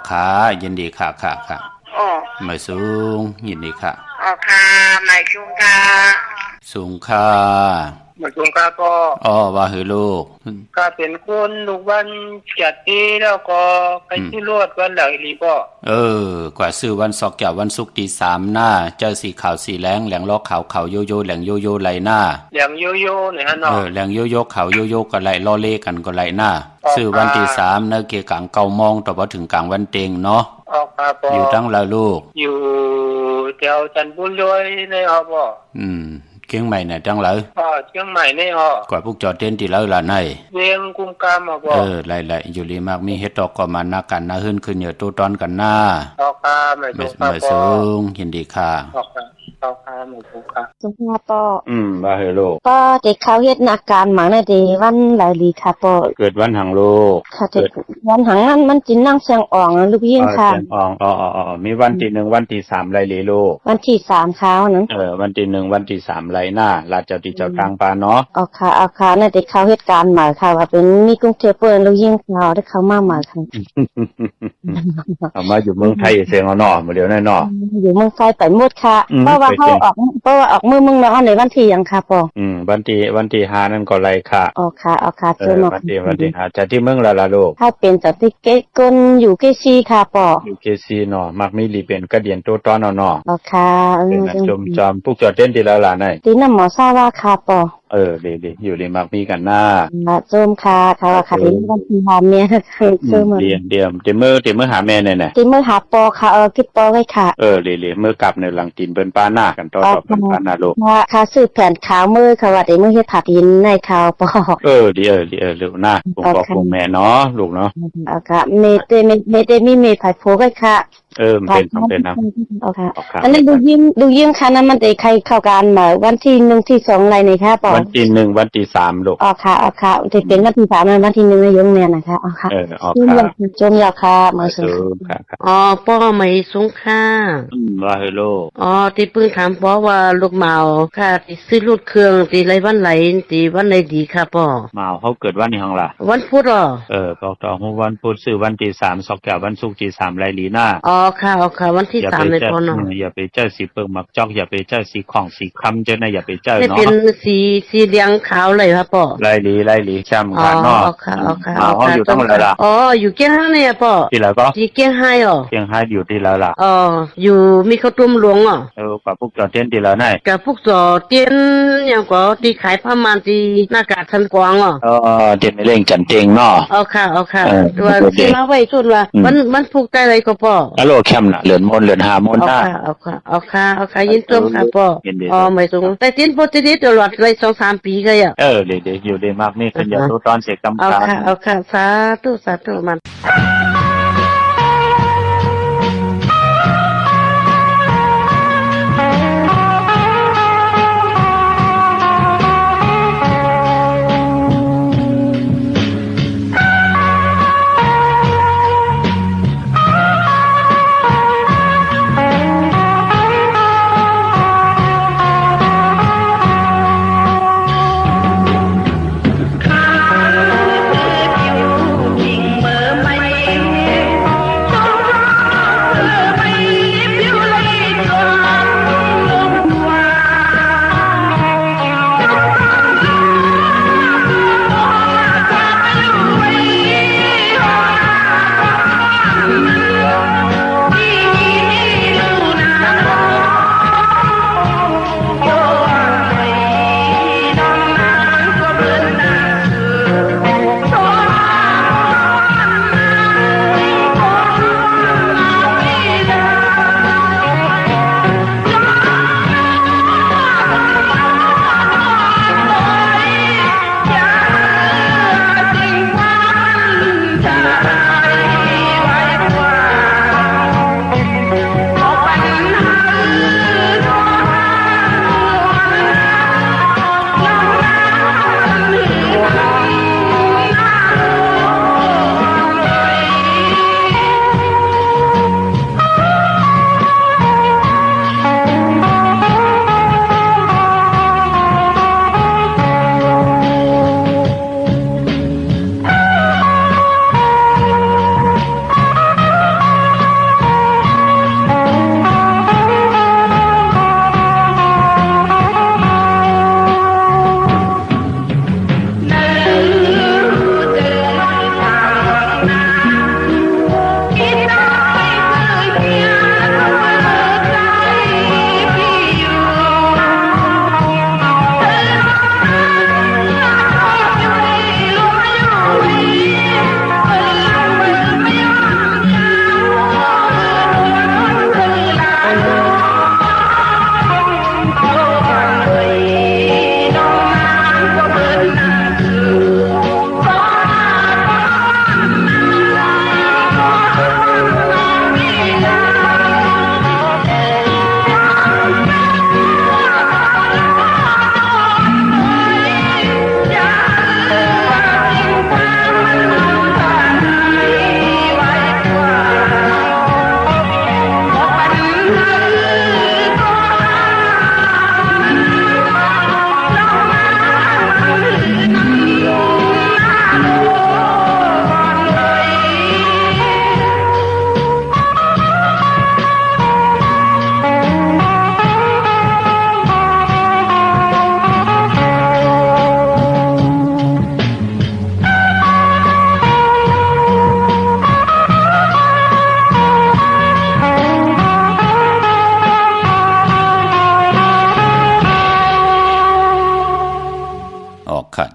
ค่ะยินดีค่ะไม่สูงยินดีค่ะค่ะไม่สูงค่ะสูงค่ะไม่สูงค่ะก็ว่าเฮ้ลูกก็เป็นคนลูกวันจัดดีแล้วก็ไปที่รวดวันไหลรีบ่กว่าซื้อวันศอกแก้ววันศุกร์ตี3หน้าเจอสีขาวสีแหลงแหลงล้อขาวขาวโยโย่แหลงโยโย่ไหลหน้าแหลงโยโย่เนี่ยฮะเนาะแหลงโยโย่ขาวโยโย่ก็ไหลล้อเล่กันก็ไหลหน้าซื้อวันที่3เนื้อเกกลาง9 โมงต่อพอถึงกลางวันเต็งเนาะอยู่ตั้งละลูกอยู่แถวจันทบุรีในบ่เชียงใหม่เนี่ยจังเลยเชียงใหม่ในกว่าพวกจอดเต้นที่แล้วล่ะในเวียงกุมกามบ่ไล่อยู่ลีมากมีเฮ็ดตอกก็มานักกันขึ้นเหนือตัวตอนกันหน้าไม่สูงยินดีค่ะสุภาพป่อว่าเฮโลป่อเด็กเขาเฮ็ดนักการหมังน่ะดีวันหลายลีค่ะป่อเกิดวันหังโลกค่ะเกิดวันหังมันจินนั่งเสียงอ่องลูกยิงค่ะมีวันที่1วันที่3หลายลีโลวันที่3ค้านั้นวันที่1วันที่3หลายหน้าลาดเจ้าที่เจ้าทางปาเนาะค่ะน่ะเด็กเขาเฮ็ดการหมายค่ะว่าเป็นมีกรุงเทพเปิ้นลูกยิงเขาได้เข้ามาหมายค่ะเอามาอยู่เมืองไทยเสียงเอาเนาะมื้อเดียวแน่เนาะอยู่เมืองไทยไปหมดค่ะเพราะว่าเขาออกมือมึงเนาะในวันที่ยังค่ะป่อวันที่5นั่นก็ไรค่ะค่ะเจอเนาะวันที่5จะที่เมืองละลูกถ้าเป็นจากที่เกกนอยู่เกซีค่ะป่ออยู่เกซีเนาะมักมีลีเป็นกระเดียนโตตอนเนาะค่ะเป็นจอมพวกจอดเต้นที่ละล่ะไหนที่น้ำหมอซาว่าค่ะป่อดีอยู่ดีมักมีกันหน้าโจมค่ะดีวันที่หาแม่เดี๋ยวเมื่อหาแม่เนี่ยที่เมื่อหาปอค่ะคิดปอไว้ค่ะดีเมื่อกลับในหลังตีนเปิ้นป้าหน้ากันต่อเป็นป้าหน้าลูกค่ะซื้อแผ่นขาวมือค่ะว่าได้มื้อเฮ็ดผักดินในขาวปอดีลูกหน้าผมบอกผมแม่เนาะลูกเนาะค่ะเมเตมีเมไผโพไว้ค่ะเป็นนะอันนั้นดูยิ้มค่ะนั้นมันได้ใครเข้าการมาวันที่1ที่2อะไรนี่ค่ะปอวันที่1วันที่3ลูกค่ะจะเป็นวันที่3วันที่1ในยงเนี่ยนะคะค่ะจมยาค่ะมาสูงป้อไม่สูงค่ะว่าเฮโลที่ปื้นถามป้อว่าลูกเมาค่ะที่ซื้อรถเครื่องที่ไรวันไหลที่วันไหนดีค่ะป้อเมาเขาเกิดวันนี้หังล่ะวันพุธบอกต่อวันพุธซื้อวันที่3ศอกแก้ววันศุกร์ที่3ไรลีหน้าค่ะวันที่3ในพอเนาะอย่าไปเจ้าสีเปิงมักจอกอย่าไปเจ้าสีของสีคำเจ้านะอย่าไปเจ้าเนาะเป็นสีเหลืองขาวเลยครับป่อไล่ลีช้ำกันเนาะค่ะอยู่ตั้งไหนล่ะอยู่เกี้ยงห้าเนี่ยป่อที่แล้วก็ที่เกี้ยงห้าเกี้ยงห้าอยู่ที่แล้วล่ะอยู่มีข้าวต้มหลวงกับพวกจอเตียนที่แล้วไหนกับพวกจอเตียนอย่างก็ที่ขายผ้ามันที่หน้ากากทันกวางเตียนไม่เล่งจันเจงเนาะค่ะว่าที่มาไว้สุดว่ามันผูกใจอะไรก็ป่อโลแคมน่ะเหลือนมนเหลือนหามนได้ค่ะยินต้มค่ะป่อไม่สูงแต่ทิ้นพอจะได้ตลอดเลย2-3 ปีก็อ่ะเด็กอยู่ได้มากนี่ขึ้นอย่าตัวตอนเสกกำการเอาค่ะสาธุมัน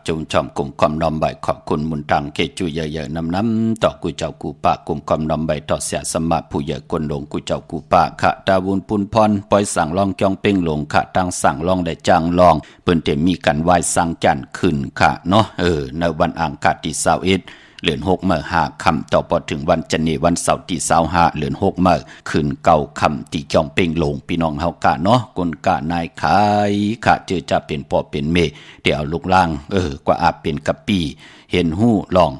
จงชอมกลุ่มความนอมใบขอบคุณมุนตังเกจุเยอะๆน้ำต่อกูเจ้ากูปากกลุ่มความนอมใบต่อเสียสมัติผู้เยอะกวนหลงกูเจ้ากูปากขะดาวุนปุนพรปล่อยสั่งลองจองเป่งหลงขะตังสั่งลองได้จางลองเปิ้นเต็มมีกันไหว้สั่งจันขึ้นขะเนาะในวันอังคารที่21เดือน6มื้อ5ค่ำต่อพอถึงวันจันทร์วันเสาร์ที่25เดือน6มื้อคืนเก่าค่ำที่จอมเป่งหลงพี่น้องเฮากะเนาะกนกะนายขายขะเจอจะเป็นพ่อเป็นแม่เดี๋ยวลูกล่างกว่าอาจเป็นกะปีเห็นหู้ลอง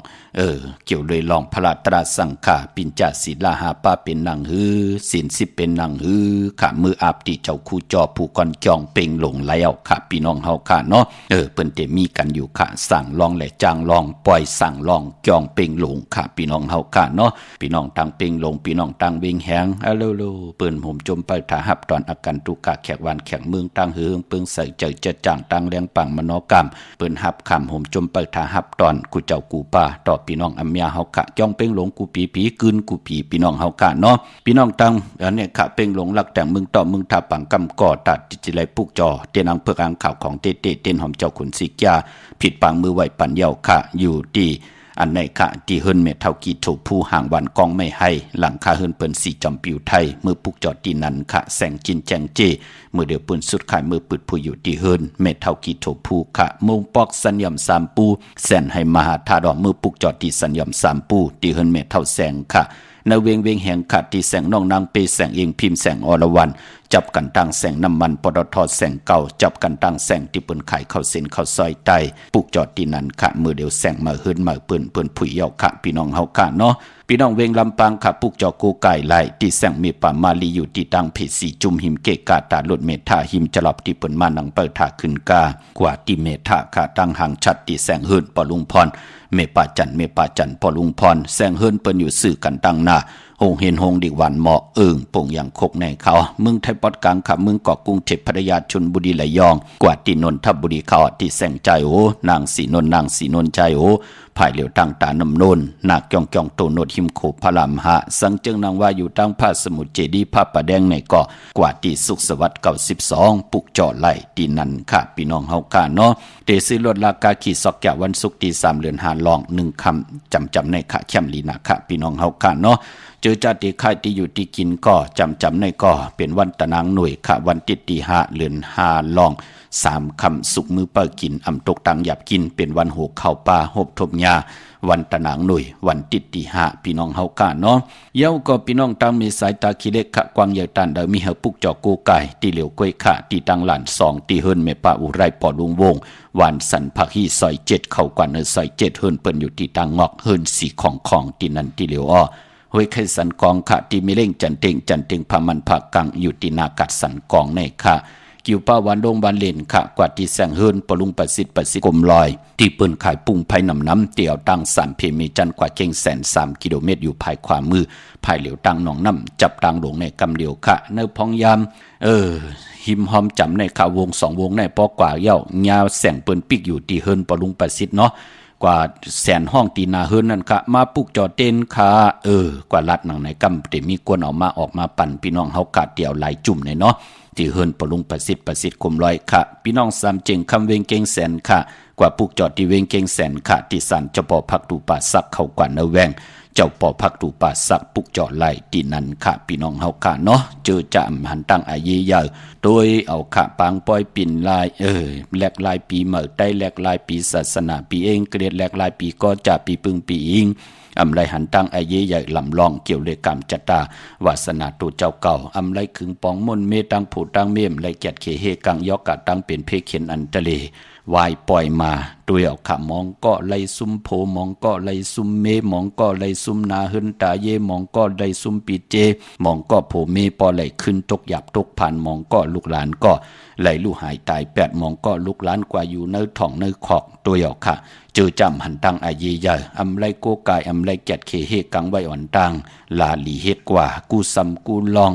เกี่ยวเลยลองพระตราสังฆาปิญจศีลาหาป้าเป็นนางฮือศีล10เป็นนางฮือขามืออาบติเจ้าคู่จอผู้ก่อนจองเป่งหลงแล้วค่ะพี่น้องเฮาค่ะเนาะเปิ้นเตมีกันอยู่ค่ะสั่งลองและจางลองปล่อยสั่งลองจองเป่งหลงค่ะพี่น้องเฮาค่ะเนาะพี่น้องทางเป่งหลงพี่น้องทางเวงแหงฮัลโหลเปิ้นผมจมไปถ้าหับตอนอาการตุกะแขกวันแขกเมืองทางหือเปิงใส่เจอจะจางตังแรงปังมโนกรรมเปิ้นหับคำผมจมไปถ้าหับตอนกูเจ้ากูป้าต่อพี่น้องอัมยาเฮากะจ้องเป่งหลงกูผีกึนกูผีพี่น้องเฮากะเนาะพี่น้องตังอันนี้ค่ะเป่งหลงหลักแต่มึงต่อมึงทาปังกำก่อตัดจิไหลปุกจอเตนังเพื่ออ่างข่าวของเตเต้นหอมเจ้าขุนสิกยาผิดปังมือไหวปันเยาค่ะอยู่ที่อันไหนค่ะที่เฮิรนเมเท่ากีโถผู้ห่างวันกองไม่ให้หลังคาเฮิรนเปิ้นสีจอมปิวไทยมือปุกจอดที่นั้นค่ะแสงจินแจงเจมือเดียวปืนสุดขายมือปืดผู้อยู่ที่เฮิรนเมเท่ากีโถผู้ค่ะมงปอกสัญญม3ปูแสนให้มหาธาดอกมือปุกจอดที่สัญญม3ปูที่เฮิรนเมเท่าแสงค่ะในเวงแห่งขัดที่แสงน้องนางเปแสงเองพิมพ์แสงอรวรรณจับกันตั้งแสงน้ำมันปตทแสงเก่าจับกันตั้งแสงที่เปิ้นขายเข้าเส้นเข้าซอยไตปุกจอดที่นั้นค่ะมือเดียวแสงมาเฮิรนมาเปิ้นผุยเยาค่ะพี่น้องเฮาค่ะเนาะพี่น้องเวงลำปางค่ะปุกจอกูไก่ไหลที่แสงมีป่ามาลีอยู่ที่ตั้งเพสีจุมหิมเกกาตาหลุดเมธาหิมจลับที่เปิ้นมานังเปิดท่าขึ้นกากว่าที่เมธาค่ะตั้งห่างชัดที่แสงเฮิรนปอลุงพรเมป่าจันปอลุงพรแสงเฮิรนเปิ้นอยู่สื่อกันตั้งหน้าหงเห็นหงดิวันเหมาะป่งอย่างคกในเขาเมืองไทยปอดกลางขับเมืองเกาะกรุงเทพพัทยาชลบุรีไหลยองกว่าที่นนทบุรีเขาที่แสงใจโอนางสีนนใจโอภายเหลียวตั้งตานำโนนนาคยองโตโนดหิมโขพระลำหะสังเจิงนางว่าอยู่ตั้งผ้าสมุทรเจดีผ้าประแดงในเกาะกว่าที่สุขสวัสดิ์92ปุกจอไหลที่นั่นค่ะพี่น้องเฮาค่ะเนาะเตซื้อรถลากาขี่ซอกแก้ววันศุกร์ที่3เดือน5ลอง1คำจำในค่ะแคมลีนาค่ะพี่น้องเฮาค่ะเนาะเจอจัดที่ค่ายที่อยู่ที่กินก็จำในก็เป็นวันตะนางหน่วยค่ะวันติดที่5เดือน5ลอง3คำสุกมือเปิดกินอำตกตังหยับกินเป็นวันโหเข้าป่าหบทบยาวันตะนางหน่วยวันติดที่5พี่น้องเฮากะเนาะเย้าก็พี่น้องตังมีสายตาขี้เล็กขะกวางใหญ่ตันเดมีเฮปุกจอกูไก่ที่เหลียวก้อยขะที่ตังหลาน2ที่เฮิรนเมปะอุไรปอลุงวงวันสันผักฮีซอย7เข้ากว่าเนซอย7เฮิรนเปิ้นอยู่ที่ตังงอกเฮิรนสีของที่นั่นที่เหลียวอ้อห้วยไข่สันกองค่ะที่มีเล่งจันเต็งพามันผักกังอยู่ที่นากัดสันกองในค่ะกิวป้าวันดงวันเล่นค่ะกว่าที่แสงเฮิรนปลุงประสิทธิ์กลมลอยที่เปิ้นขายปุ่งไผ่น้ำเตี่ยวตั้ง3เพมีจันกว่าเก่งแสน3กิโลเมตรอยู่ภายขวามือภายเหลียวตั้งหนองน้ำจับตั้งหลงในกำเหลียวค่ะเนื้อพองยามหิมหอมจำในข่าววง2วงในปอกว่าเย้ายาวแสงเปิ้นปิกอยู่ที่เฮิรนปลุงประสิทธิ์เนาะกว่าแสนห้องตีนาเฮิรนนั่นค่ะมาปุกจอเต้นค่ะกว่าลัดหนังในกำแต่มีกวนออกมาปั่นพี่น้องเฮากะเดี่ยวหลายจุ่มในเนาะที่เฮิรนปลุงประสิทธิ์กลมลอยค่ะพี่น้องสามเจงคำเวงเก่งแสนค่ะกว่าปุกจอดที่เวงเก่งแสนค่ะที่สันเจ้าปอพักตูป่าซักเข้ากว่าเนแวงเจ้าปอพักตูป่าซักปุกจอดไหลที่นั่นค่ะพี่น้องเฮาค่ะเนาะเจอจำหันตั้งอายียาวโดยเอาค่ะปางปอยปิ่นลายแลกลายปีเหมือได้แลกลายปีศาสนาปีเองเกลียดแลกลายปีก็จะปีปึงปีอิงอำไรหันตั้งไอเยใหญ่ลำลองเกี่ยวเลยกรรมจัตตาวาสนาตัวเจ้าเก่าอำไรขึงปองมนเมตังผูตังเมมไรแกดเขเฮกังยอกกะตังเป็นเพเข็นอันทะเลวายปล่อยมาด้วยเอาขามองก็ไลซุมโพมองก็ไลซุมเมมองก็ไลซุมนาหึนตาเยมองก็ไลซุมปีเจมองก็โผเมปอไหลขึ้นตกหยับตกผ่านมองก็ลูกหลานก็ไหลลูกหายตาย8มองก็ลูกหลานกว่าอยู่เนื้อถ่องเนื้อขอกตัวเอาค่ะเจอจำหันตังอาเยใหญ่อำไรโกกายอำไรแกดเขเฮกังไว้อ่อนตังลาลีเฮ็ดกว่ากูซ้ำกูลอง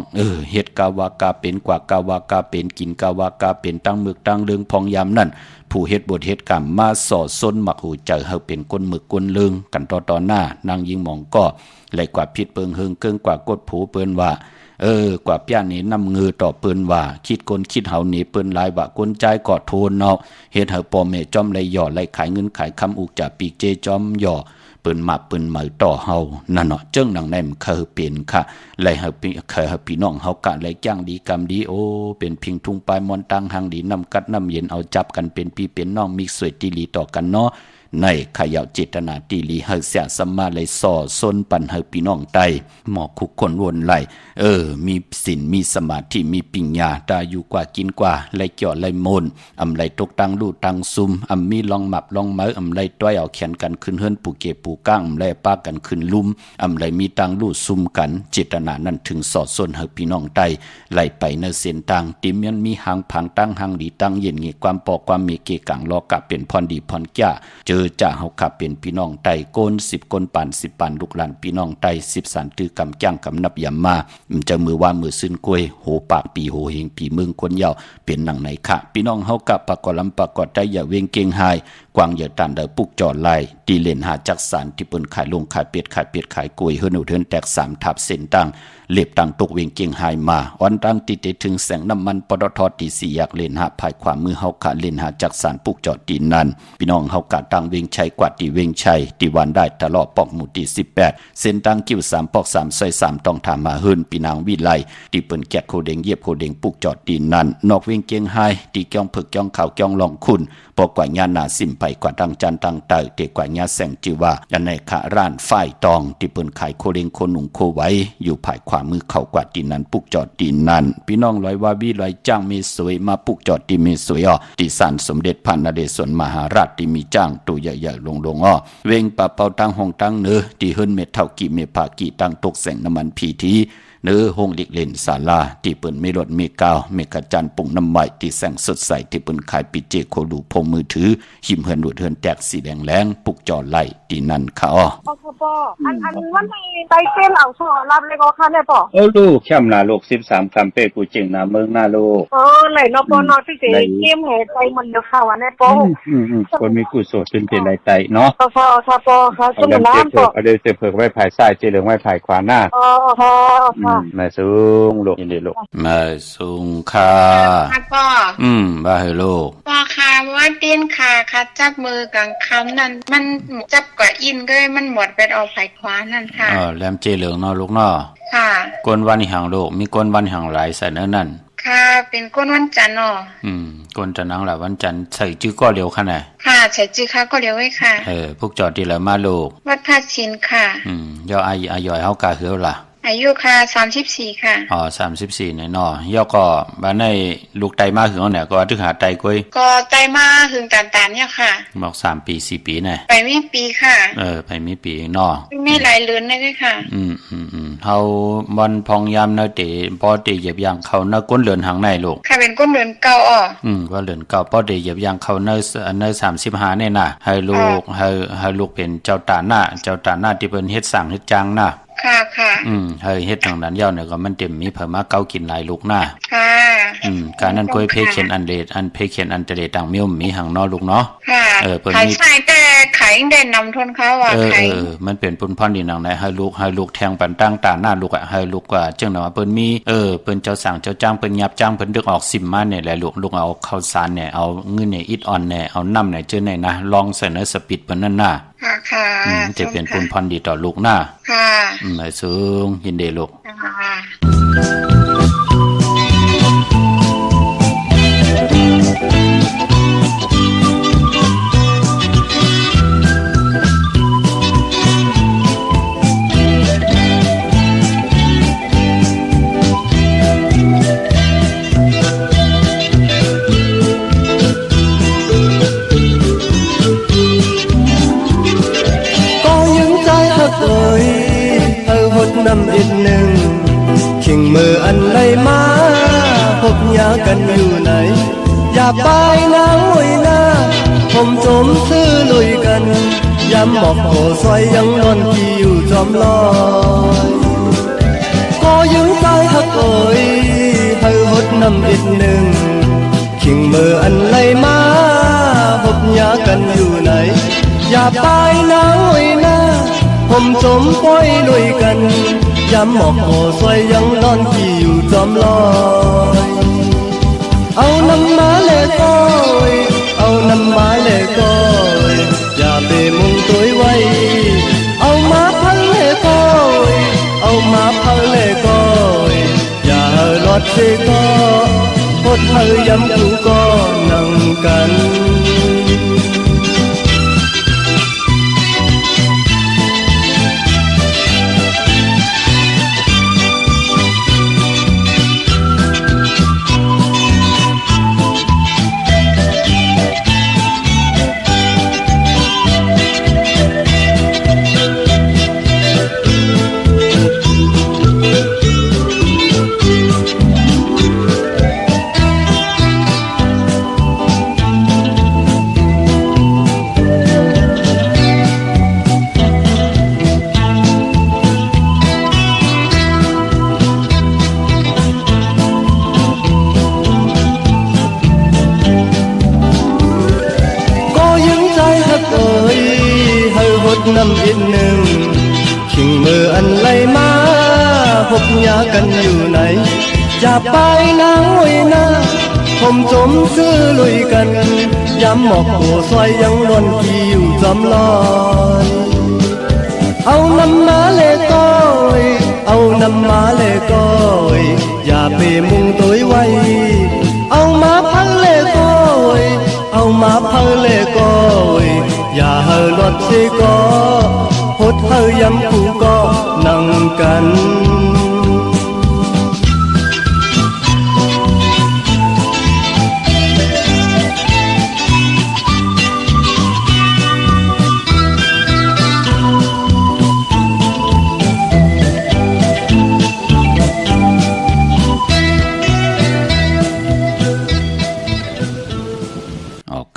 เฮ็ดกาวากาเป็นกว่ากาวากาเป็นกินกาวากาเป็นตั้งมึกตั้งเลืองพองยามนั่นผู้เฮ็ดบทเฮ็ดกรรมมาสอดซนหมักหูเจอเฮาเป็นก้นมึกก้นเลืองกันต่อหน้านางยิงหมองก็ไหลกว่าพิษเปิงเฮิงเกิงกว่ากดผูเปิ้นว่า กว่าเปียนี่นำเงือต่อเปิ้นว่าคิดกนคิดเฮานี่เปิ้นหลายว่ากนใจกอดโทนเนาะเฮ็ดให้พ่อแม่จอมไหลย่อไหลขายเงินขายคำอุกจากปีกเจจอมย่อเปิ้นมาเปิ้นมาต่อเฮานั่นเนาะจึงดังนั้นเคยเป็นค่ะไหลเฮาเคยเฮาพี่น้องเฮากะไหลจ้างดีกรรมดีโอเป็นพิงทุงปลายมอนตังหังดีนำกัดน้ำเย็นเอาจับกันเป็นพี่เป็นน้องมีสวยตีลีต่อกันเนาะในขยาวเจตนาตีลีเฮาเสียสมมาเลยส่อซนปันเฮาพี่น้องไตหมอคุกคนวนไหลมีศีลมีสมาธิมีปัญญาตาอยู่กว่ากินกว่าไหลเจาะไหลมนอำไหลตกตังลู่ตังซุมอำมีลองหมับลองเมาอำไหลต้อยเอาแขนกันขึ้นเฮือนปูเกปูก้างอำไหลป้ากันขึ้นลุ่มอำไหลมีตังลู่ซุมกันเจตนานั้นถึงสอดซนเฮาพี่น้องไตไหลไปในเส้นทางติมันมีหางผังตั้งหางดีตั้งเย็นงี้ความปอกความมีเกกังรอกะเป็นพรดีพรแก่เจอจะเฮาขับเป็นพี่น้องไตโกน10ก้นป่าน10ป่านลูกหลานพี่น้องไต10สันตือกำจ้างกำนับยำมาจะมือว่ามือซึ้นกล้วยโหปากปีโหเฮงปีเมืองคนยาวเป็นหนังไหนค่ะพี่น้องเฮากับปากกอลำปากกอดได้อย่าเวงเก่งหายกวางอย่าตันเดอปุกจอดไล่ตีเล่นหาจักสารที่เปิ้นขายลงขายเป็ดขายกล้วยเฮือนอุเทินแตก3ทับเส้นตั้งเล็บตังตกเวงเก่งหายมาวันตั้งติดถึงแสงน้ำมันปตทตี4อยากเล่นหาภายความมือเฮาขาเล่นหาจักสารปุกจอดตีนั้นพี่น้องเฮากะตั้งเวงชัยกว่าตีเวงชัยตีวันได้ตลอดปอกหมู่ตี18เส้นตั้งกิ้ว3ปอก3ซอย3ต้องถามมาเฮิรนพี่นางวิไลตีเปิ้นแกะโคเดงเย็บโคเดงปุกจอดตีนั้นนอกเวงเก่งหายตีจ้องผึกจ้องข่าวจ้องลองคุณปอกกว่าญาณาสิมไปกว่าดังจันตังเตอเตกว่าญาแสงจือว่าอันในขะร้านฝ่ายตองที่เปิ้นขายโคเดงโคหนุ่งโคไว้อยู่ภายขวามือเข้ากว่าตีนั้นปุกจอดตีนั้นพี่น้องลอยว่าวิลอยจ้างมีสวยมาปุกจอดตีมีสวยตีศาลสมเด็จพระนเรศวรมหาราชที่มีจ้างตัวใหญ่ๆลงเวงปะเป่าตั้งห้องตั้งเนื้อที่เฮิรนเม็ดเท่ากี่เมภากี่ตั้งตกแสงน้ำมันพีทีเนื้อห้องเล็กเล่นศาลาที่เปิ้นไม่รถไม่กาวไม่กระจันปุ่งน้ำใหม่ที่แสงสดใสที่เปิ้นขายปิเจโคดูพงมือถือหิมเฮิรนดูดเฮิรนแตกสีแดงแรงปุกจอไหลตีนั่นค่ะอันวันในไตเต้นเอาชอรับเลยก็ค่ะเนี่ยป่อลูกเข้มนาลูก13คำเป้กูจริงนะเมืองหน้าลูกไหนนอปอนอที่เสเข้มแห่ใจมันเดียวค่ะวันนี้ป่อคนมีกุศลเป็นไรไตเนาะค่ะป่อค่ะสมุนน้ำป่อเอาเดี๋ยวเผื่อไว้ภายซ้ายเจริญไว้ภายขวาหน้าค่ะมาสูงลูกยินดีลูกมาสูงค่ะป่อว่าให้ลูกป่อค่ะว่าเต้นค่ะจับมือกังคำนั้นมันจับกว่าอินก็มันหมดไปเอาไผ่ขวานั่นค่ะแหลมเจเหลืองเนาะลูกเนาะค่ะกวนวันหางลูกมีกวนวันหางหลายใส่นั่นค่ะเป็นก้นวันจันทร์เนาะก้นจันทร์หลังวันจันทร์ใส่จื้อก็เร็วขนาดค่ะใส่จื้อค่ะก็เร็วไว้ค่ะพวกจอดดีแล้วมาลูกวัดพระชินค่ะย่ออาย่อยเฮากะเหือล่ะอายุค่ะ34ค่ะ34ในนอย่อก็บ้านในลูกไตมาหึงเอาเนี่ยก็ถึงหาไตก้อยก็ไตมาหึงตานเนี่ยค่ะบอก3ปี4ปีแน่ไปมีปีค่ะไปมีปีนอไม่หลายเดือนเลยค่ะเฮาบอนพองยามเนเตปอเตเหยียบย่างเขาเนก้นเหลือนหางในลูกค่ะเป็นก้นเหลือนเก่าก็เหลือนเก่าปอเตเหยียบย่างเขาเน35เนี่ยน่ะให้ลูกเป็นเจ้าตาหน้าที่เพิ่นเฮ็ดสร้างเฮ็ดจางน่ะค่ะเฮ้ยเฮ็ดทางนั้นยาวเนี่ยก็มันเต็มมีเพิ่มมาเก้ากินหลายลูกหน้าค่ะการนั้นก้อยเพเขียนอันเดตอันเพเขียนอันเตเลต่างมีมีหังนอลูกเนาะค่ะเพิ่นมีขายแต่ขายได้นำทนเขาว่าขายมันเป็นปุ่นพรดีนางไหนให้ลูกแทงปันตั้งตาหน้าลูกให้ลูกว่าจังได๋ว่าเพิ่นมีเพิ่นเจ้าสั่งเจ้าจ้างเพิ่นยับจ้างเพิ่นดึกออกซิมมาเนี่ยแหละลูกเอาข้าวสารเนี่ยเอาเงินเนี่ยอิดออนเนี่ยเอาน้ำเนี่ยเจอเนี่ยนะลองเสนอสปิดเพิ่นนั่นน่ะค่ะจะเป็นปุ่นพรดีต่อลูกหน้าค่ะสูงยินดีลูกน้ำอีกหนึ่งขิงมืออันใดมาพบยากันอยู่ไหนอย่าไปนะโวยนะผมจมซื้อลุยกันย้ำบอกโหซอยยังนอนที่อยู่จอมลอยก็ยืนใจหักโอยให้หดน้ำอีกหนึ่งขิงมืออันใดมาพบยากันอยู่ไหนอย่าไปนะโวยนะผมจมปล่อยลุยกัน ย้ำหมอกโอสวยยังนอนขี่อยู่จอมลอยเอาน้ำมาเลก้อยเอาน้ำมาเลก้อยอย่าไปมุงตัวไว้เอามาพังเลก้อยเอามาพังเลก้อยอย่าลอดเสก็พดเธอย้ำกูก็นั่งกันน้ำอินหนึ่งขิงมืออันไหลมาพบยากันอยู่ไหนจะไปนางไว้นะผมจมซื้อลุยกันย้ำหมอกหัวซอยยังนอนขี่อยู่จำลอยเอาน้ำมาเลก้อยเอาน้ำมาเลก้อยอย่าไปมุงตัวไว้เอามาพังเลก้อยเอามาพังเลก้อยอย่าเฮลดสิก็พดเฮยำกูก็นั่งกัน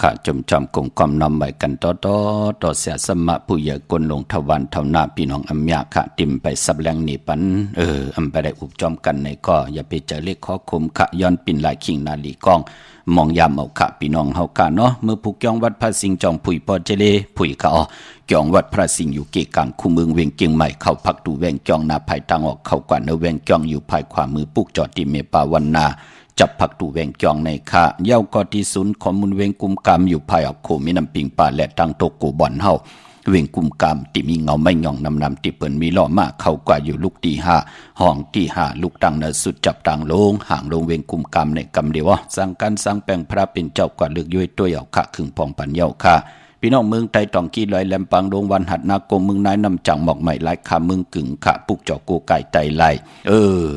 ข้าจมจอมกงกอมนำใบกันต่อเสียสมะผู้ใหญ่กลลงทวันเท่าหน้าพี่น้องอัมยาขะติมไปสับแรงนี่ปันอำไปได้อุบจอมกันในก็อย่าไปเจอเลขขอคุมขะย้อนปิ่นลายขิงนาลีกองมองยามเอาขะพี่น้องเฮากะเนาะเมื่อผูกยองวัดพระสิงห์จองผุยปอเจเลผุยกะยองวัดพระสิงห์อยู่เกกางคู่เมืองเวียงเกียงใหม่เข้าพักดูแวงจองนาภายตังออกเข้ากว่าเนแวงจองอยู่ภายขวามือปุกจอดที่เมปาวันนาจับผักตูแวงจองในค่ะเย้ากอที่ศูนย์ข้อมูลเวงกุมกามอยู่ภายออกโคมีน้ำปิงป่าและตังโตกูบ่อนเฮาเวงกุมกามที่มีเงาไม่หย่องนำที่เปิ่นมีล้อมาเข้ากว่าอยู่ลูกที่ห้าห้องที่ห้าลูกตังเนสุดจับตังลงห่างลงเวงกุมกามในกำเดียวสร้างการสร้างแปลงพระเป็นเจ้ากว่าเลือกย้อยตัวเอาค่ะขึงพองปันเย้าค่ะพี่น้องเมืองไทยตองกี้ลอยแหลมปังดงวันหัดนากรมเมืองนายนำจังหมอกใหม่ลายขาเมืองกึ่งขะปุกจอโกไก่ไตไล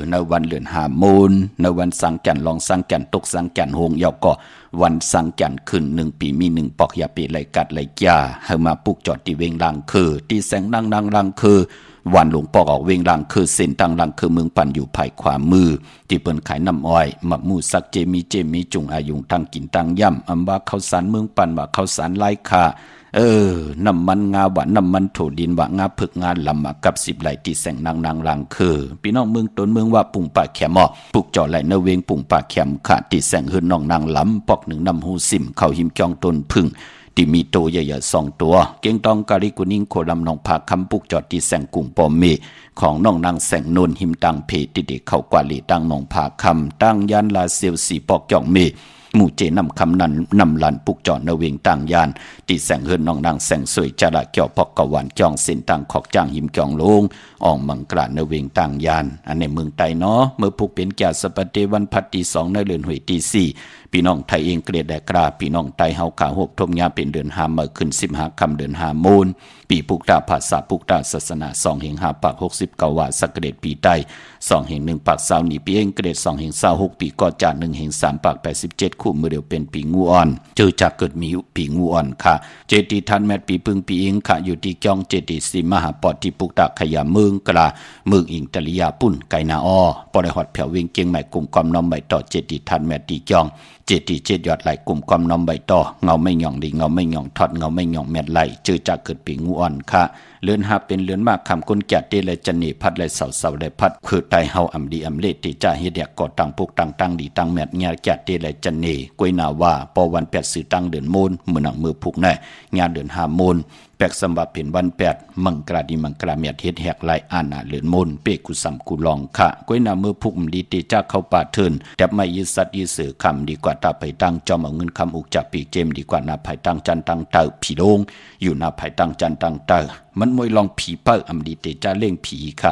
ในวันเลือนหามูลในวันสังแก่นลองสังแก่นตกสังแก่นโฮงเยาก็วันสังแก่นขึ้น1 ปีมี1ปอกยาปีไหลกัดไหลยาให้มาปุกจอดที่เวงลังคือที่แสงนางลังคือวันหลวงปอกออกเวงลังคือเส้นตังลังคือเมืองปันอยู่ภายขวามือที่เปิ้นขายน้ำอ้อยหมักมูสักเจมีจุงอายุงตังกินตังย่ำอำว่าข้าวสารเมืองปันว่าข้าวสารไร้ค่าน้ำมันงาหวานน้ำมันโถดินว่างาผึกงาลำมากับ10ไหลที่แสงนางลังคือพี่น้องเมืองตนเมืองว่าปุ่งป่าแขมปุกจ่อไหลเนเวงปุ่งป่าแขมขาดที่แสงหืนน้องนางลำปอกหนึ่งน้ำหูซิมเข้าหิมจองตนพึ่งที่มีโตใหญ่ๆ2 ตัวเก่งตองกาลิกุนิงโคลำนองพาคำปุกจอดที่แสงกุ่งปอมเมของน้องนางแสงนนหิมตังเพติเด็กเข้ากว่าลีตังนองพาคำตั้งยันลาเซียวสีปอกจองเมหมู่เจนำคำนั้นนำลันปุกจอดเนเวงต่างยานตีแสงเฮือนน้องนางแสงสวยจะละเกี่ยวพอกกะวันจองเส้นต่างขอกจ้างหิมจองลงอ่องมังกราเนเวงต่างยานอันในเมืองไตเนาะเมื่อปุกเป็นแก่สปฏิวันพัดที่2ในเดือนหวยที่4พี่น้องไทยเองเกลียดแต่กราพี่น้องไตเฮาขาหกทมยาเป็นเดือน5เมื่อขึ้น15ค่ำเดือน5มูลปีปุกตาภาษาปุกตาศาสนา2แห่ง5ปาก69ว่าสักเดชปีใต้2แห่ง1ปาก20นี่ปีเองเกลียด2แห่ง26ปีก็จา1แห่ง3ปาก87คู่มือเดียวเป็นปีงูอ่อนเจอจากเกิดมีปีงูอ่อนค่ะเจดีทันแมตปีปึงปีเองค่ะอยู่ที่จองเจดีสีมหาปอดที่ปุกตาขยาเมืองกลาเมืองอิงตะลิยาปุ่นไกนาอ้อปอได้ฮอดแผ่วเวียงเกียงใหม่กลุ่มความน้อมใบต่อเจดีทันแมตตีจองเจดีเจ็ดยอดไหลกลุ่มความน้อมใบต่อเงาไม่หย่องดีเงาไม่หย่องทอดเงาไม่หย่องแมตไหลเจอจากเกิดปีงูอ่อนค่ะเลือนหาเป็นเลือนมากคำคนแก่เตและจันนีพัดและเสาและพัดคือไตเฮาอำดีอำเลติจ่าเฮ็ดกอตังปุกตังดีตังแมตญาแก่เตและจันนีกวยนาว่าปอวัน8สื่อตังเดือนมูลมือหนังมือพุกแน่ญาเดือน5มูล แปกสำบับเป็นวัน8มังกราดีมังกราเมียเฮ็ดแหกไหลอาณาเลือนมนเปกุสัมกุลองค่ะก้อยนามือพุกมดีติจ้าเข้าป่าเทินแต่ไม่ยึดสัตย์ยึดสื่อคำดีกว่าตาไปตั้งจอมเอาเงินคำอุกจับปีกเจมดีกว่านาภายตั้งจันตั้งเตอผีโลงอยู่นาภายตั้งจันตั้งเตอมันมวยลองผีเปิ้อมดีติจ้าเล่งผีค่ะ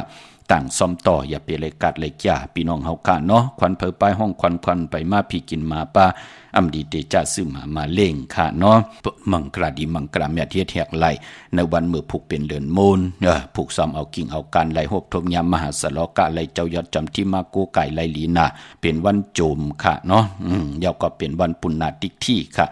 ต่างซ้อมต่ออย่าเปเลยกัดเลยจ่าพี่น้องเฮาค่ะเนาะควันเผอไปห้องควันไปมาพี่กินมาป้าอำดีเตจ่าซื้อมาเล่งค่ะเนาะมังกราดีมังกราเมียเทียแหกไหลในวันมือผูกเป็นเดือนมูลผูกซ้อมเอากิ่งเอาการไหลหบทมยามมหาสลกะไหลเจ้ายอดจำที่มาโกไก่ไหลลีนาเป็นวันโจมค่ะเนาะยาวก็เป็นวันปุณณาติที่ค่ะ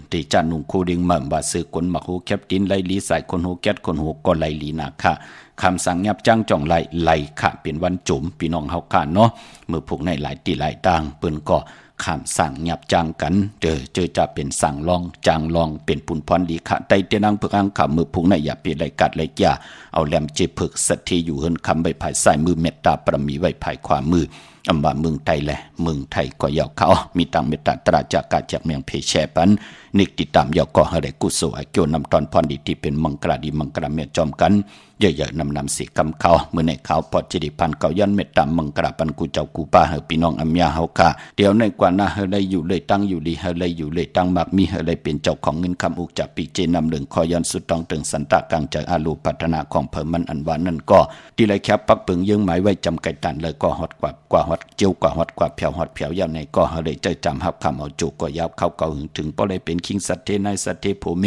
เตจ่านุ่งโคดิงมั่มว่าซื้อคนมักโหแคปตินไหลลีสายคนโหแก๊สคนโหก็ไหลลีนาค่ะคำสั่งยับจังจ่องไหลค่ะเป็นวันโจมพี่น้องเฮาค่ะเนาะมือผูกในหลายตีหลายต่างเปิ้นก็คำสั่งหยับจังกันเจอจะเป็นสั่งลองจางลองเป็นปุ่นพรดีค่ะไตเตนังเพื่ออังขำมือพุงในอย่าเปลี่ยนไรกัดไรแก่เอาแหลมเจพึกสัตทีอยู่เฮินคำใบภายซ้ายมือเมตตาประมีไว้ภายขวามืออำว่าเมืองไทยแหละเมืองไทยก็ยาวเขามีตังเมตตาตราจากกาจากเมืองเพแชปันนิกติตามยาวก็เฮได้กุศลเกี่ยวนำตอนพรดีที่เป็นมังกราดีมังกราเมจอมกันเยอะๆนำสีกำเขาเมื่อในเขาพอจิริพันเก่ายันเมตตามังกราปันกูเจ้ากูป้าเฮพี่น้องอัมยาเฮาค่ะเดี๋ยวในกว่าหน้าเฮได้อยู่เลยตั้งอยู่ดีเฮได้อยู่เลยตั้งมากมีเฮได้เป็นเจ้าของเงินคำอุกจับปีเจนำเรื่องคอยันสุดต้องถึงสันตะกังจากอาลูพัฒนาของเพิ่มมันอันวานั่นก็ที่ไรแคบปักปึงยืงหมายไว้จำไก่ตันเลยก็ฮอดกว่าฮอดเจียวกว่าฮอดกว่าเพียวฮอดเพียวยาวในก็เฮได้ใจจำฮับคำเอาจุกก็ยาวเข้าเก่าหึงถึงเพราะเลยเป็นคิงสัตเทนายสัตเทโพเม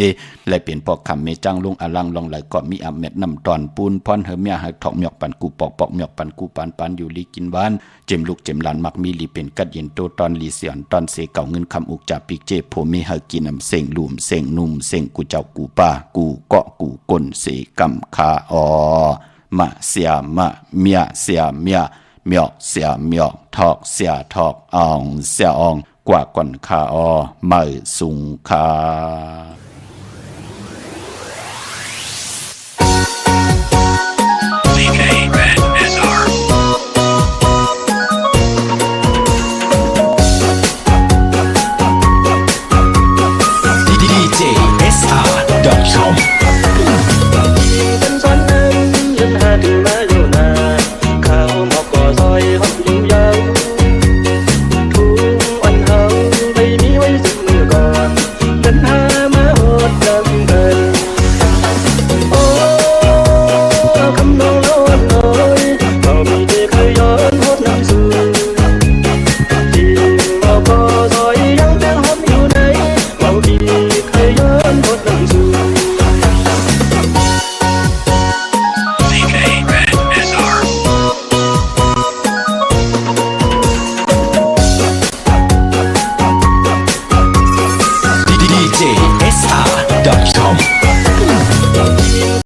เลยเป็นปอกคำเมจังลงอลังลองไหลก็มีอเม็ดน้ำตอนปูนพรเฮเมียให้ถอกหมอกปันกูปอกหมอกปันกูปันอยู่ลีกินบ้านเจมลูกเจมหลานมักมีลีเป็นกัดเย็นโตตอนลีเสียนตอนเสเก่าเงินคำอุกจับปีเจโพเมให้กินน้ำเสงลุ่มเสงนุ่มเสงกูเจ้ากูป้ากูเกาะกูกลเสกำคาอมาเสียมาเมียเสียเมียเมียกเสียเมียกทอกเสียทอกอ่องเสียอ่องกว่าก่อนคาอมือสุงคา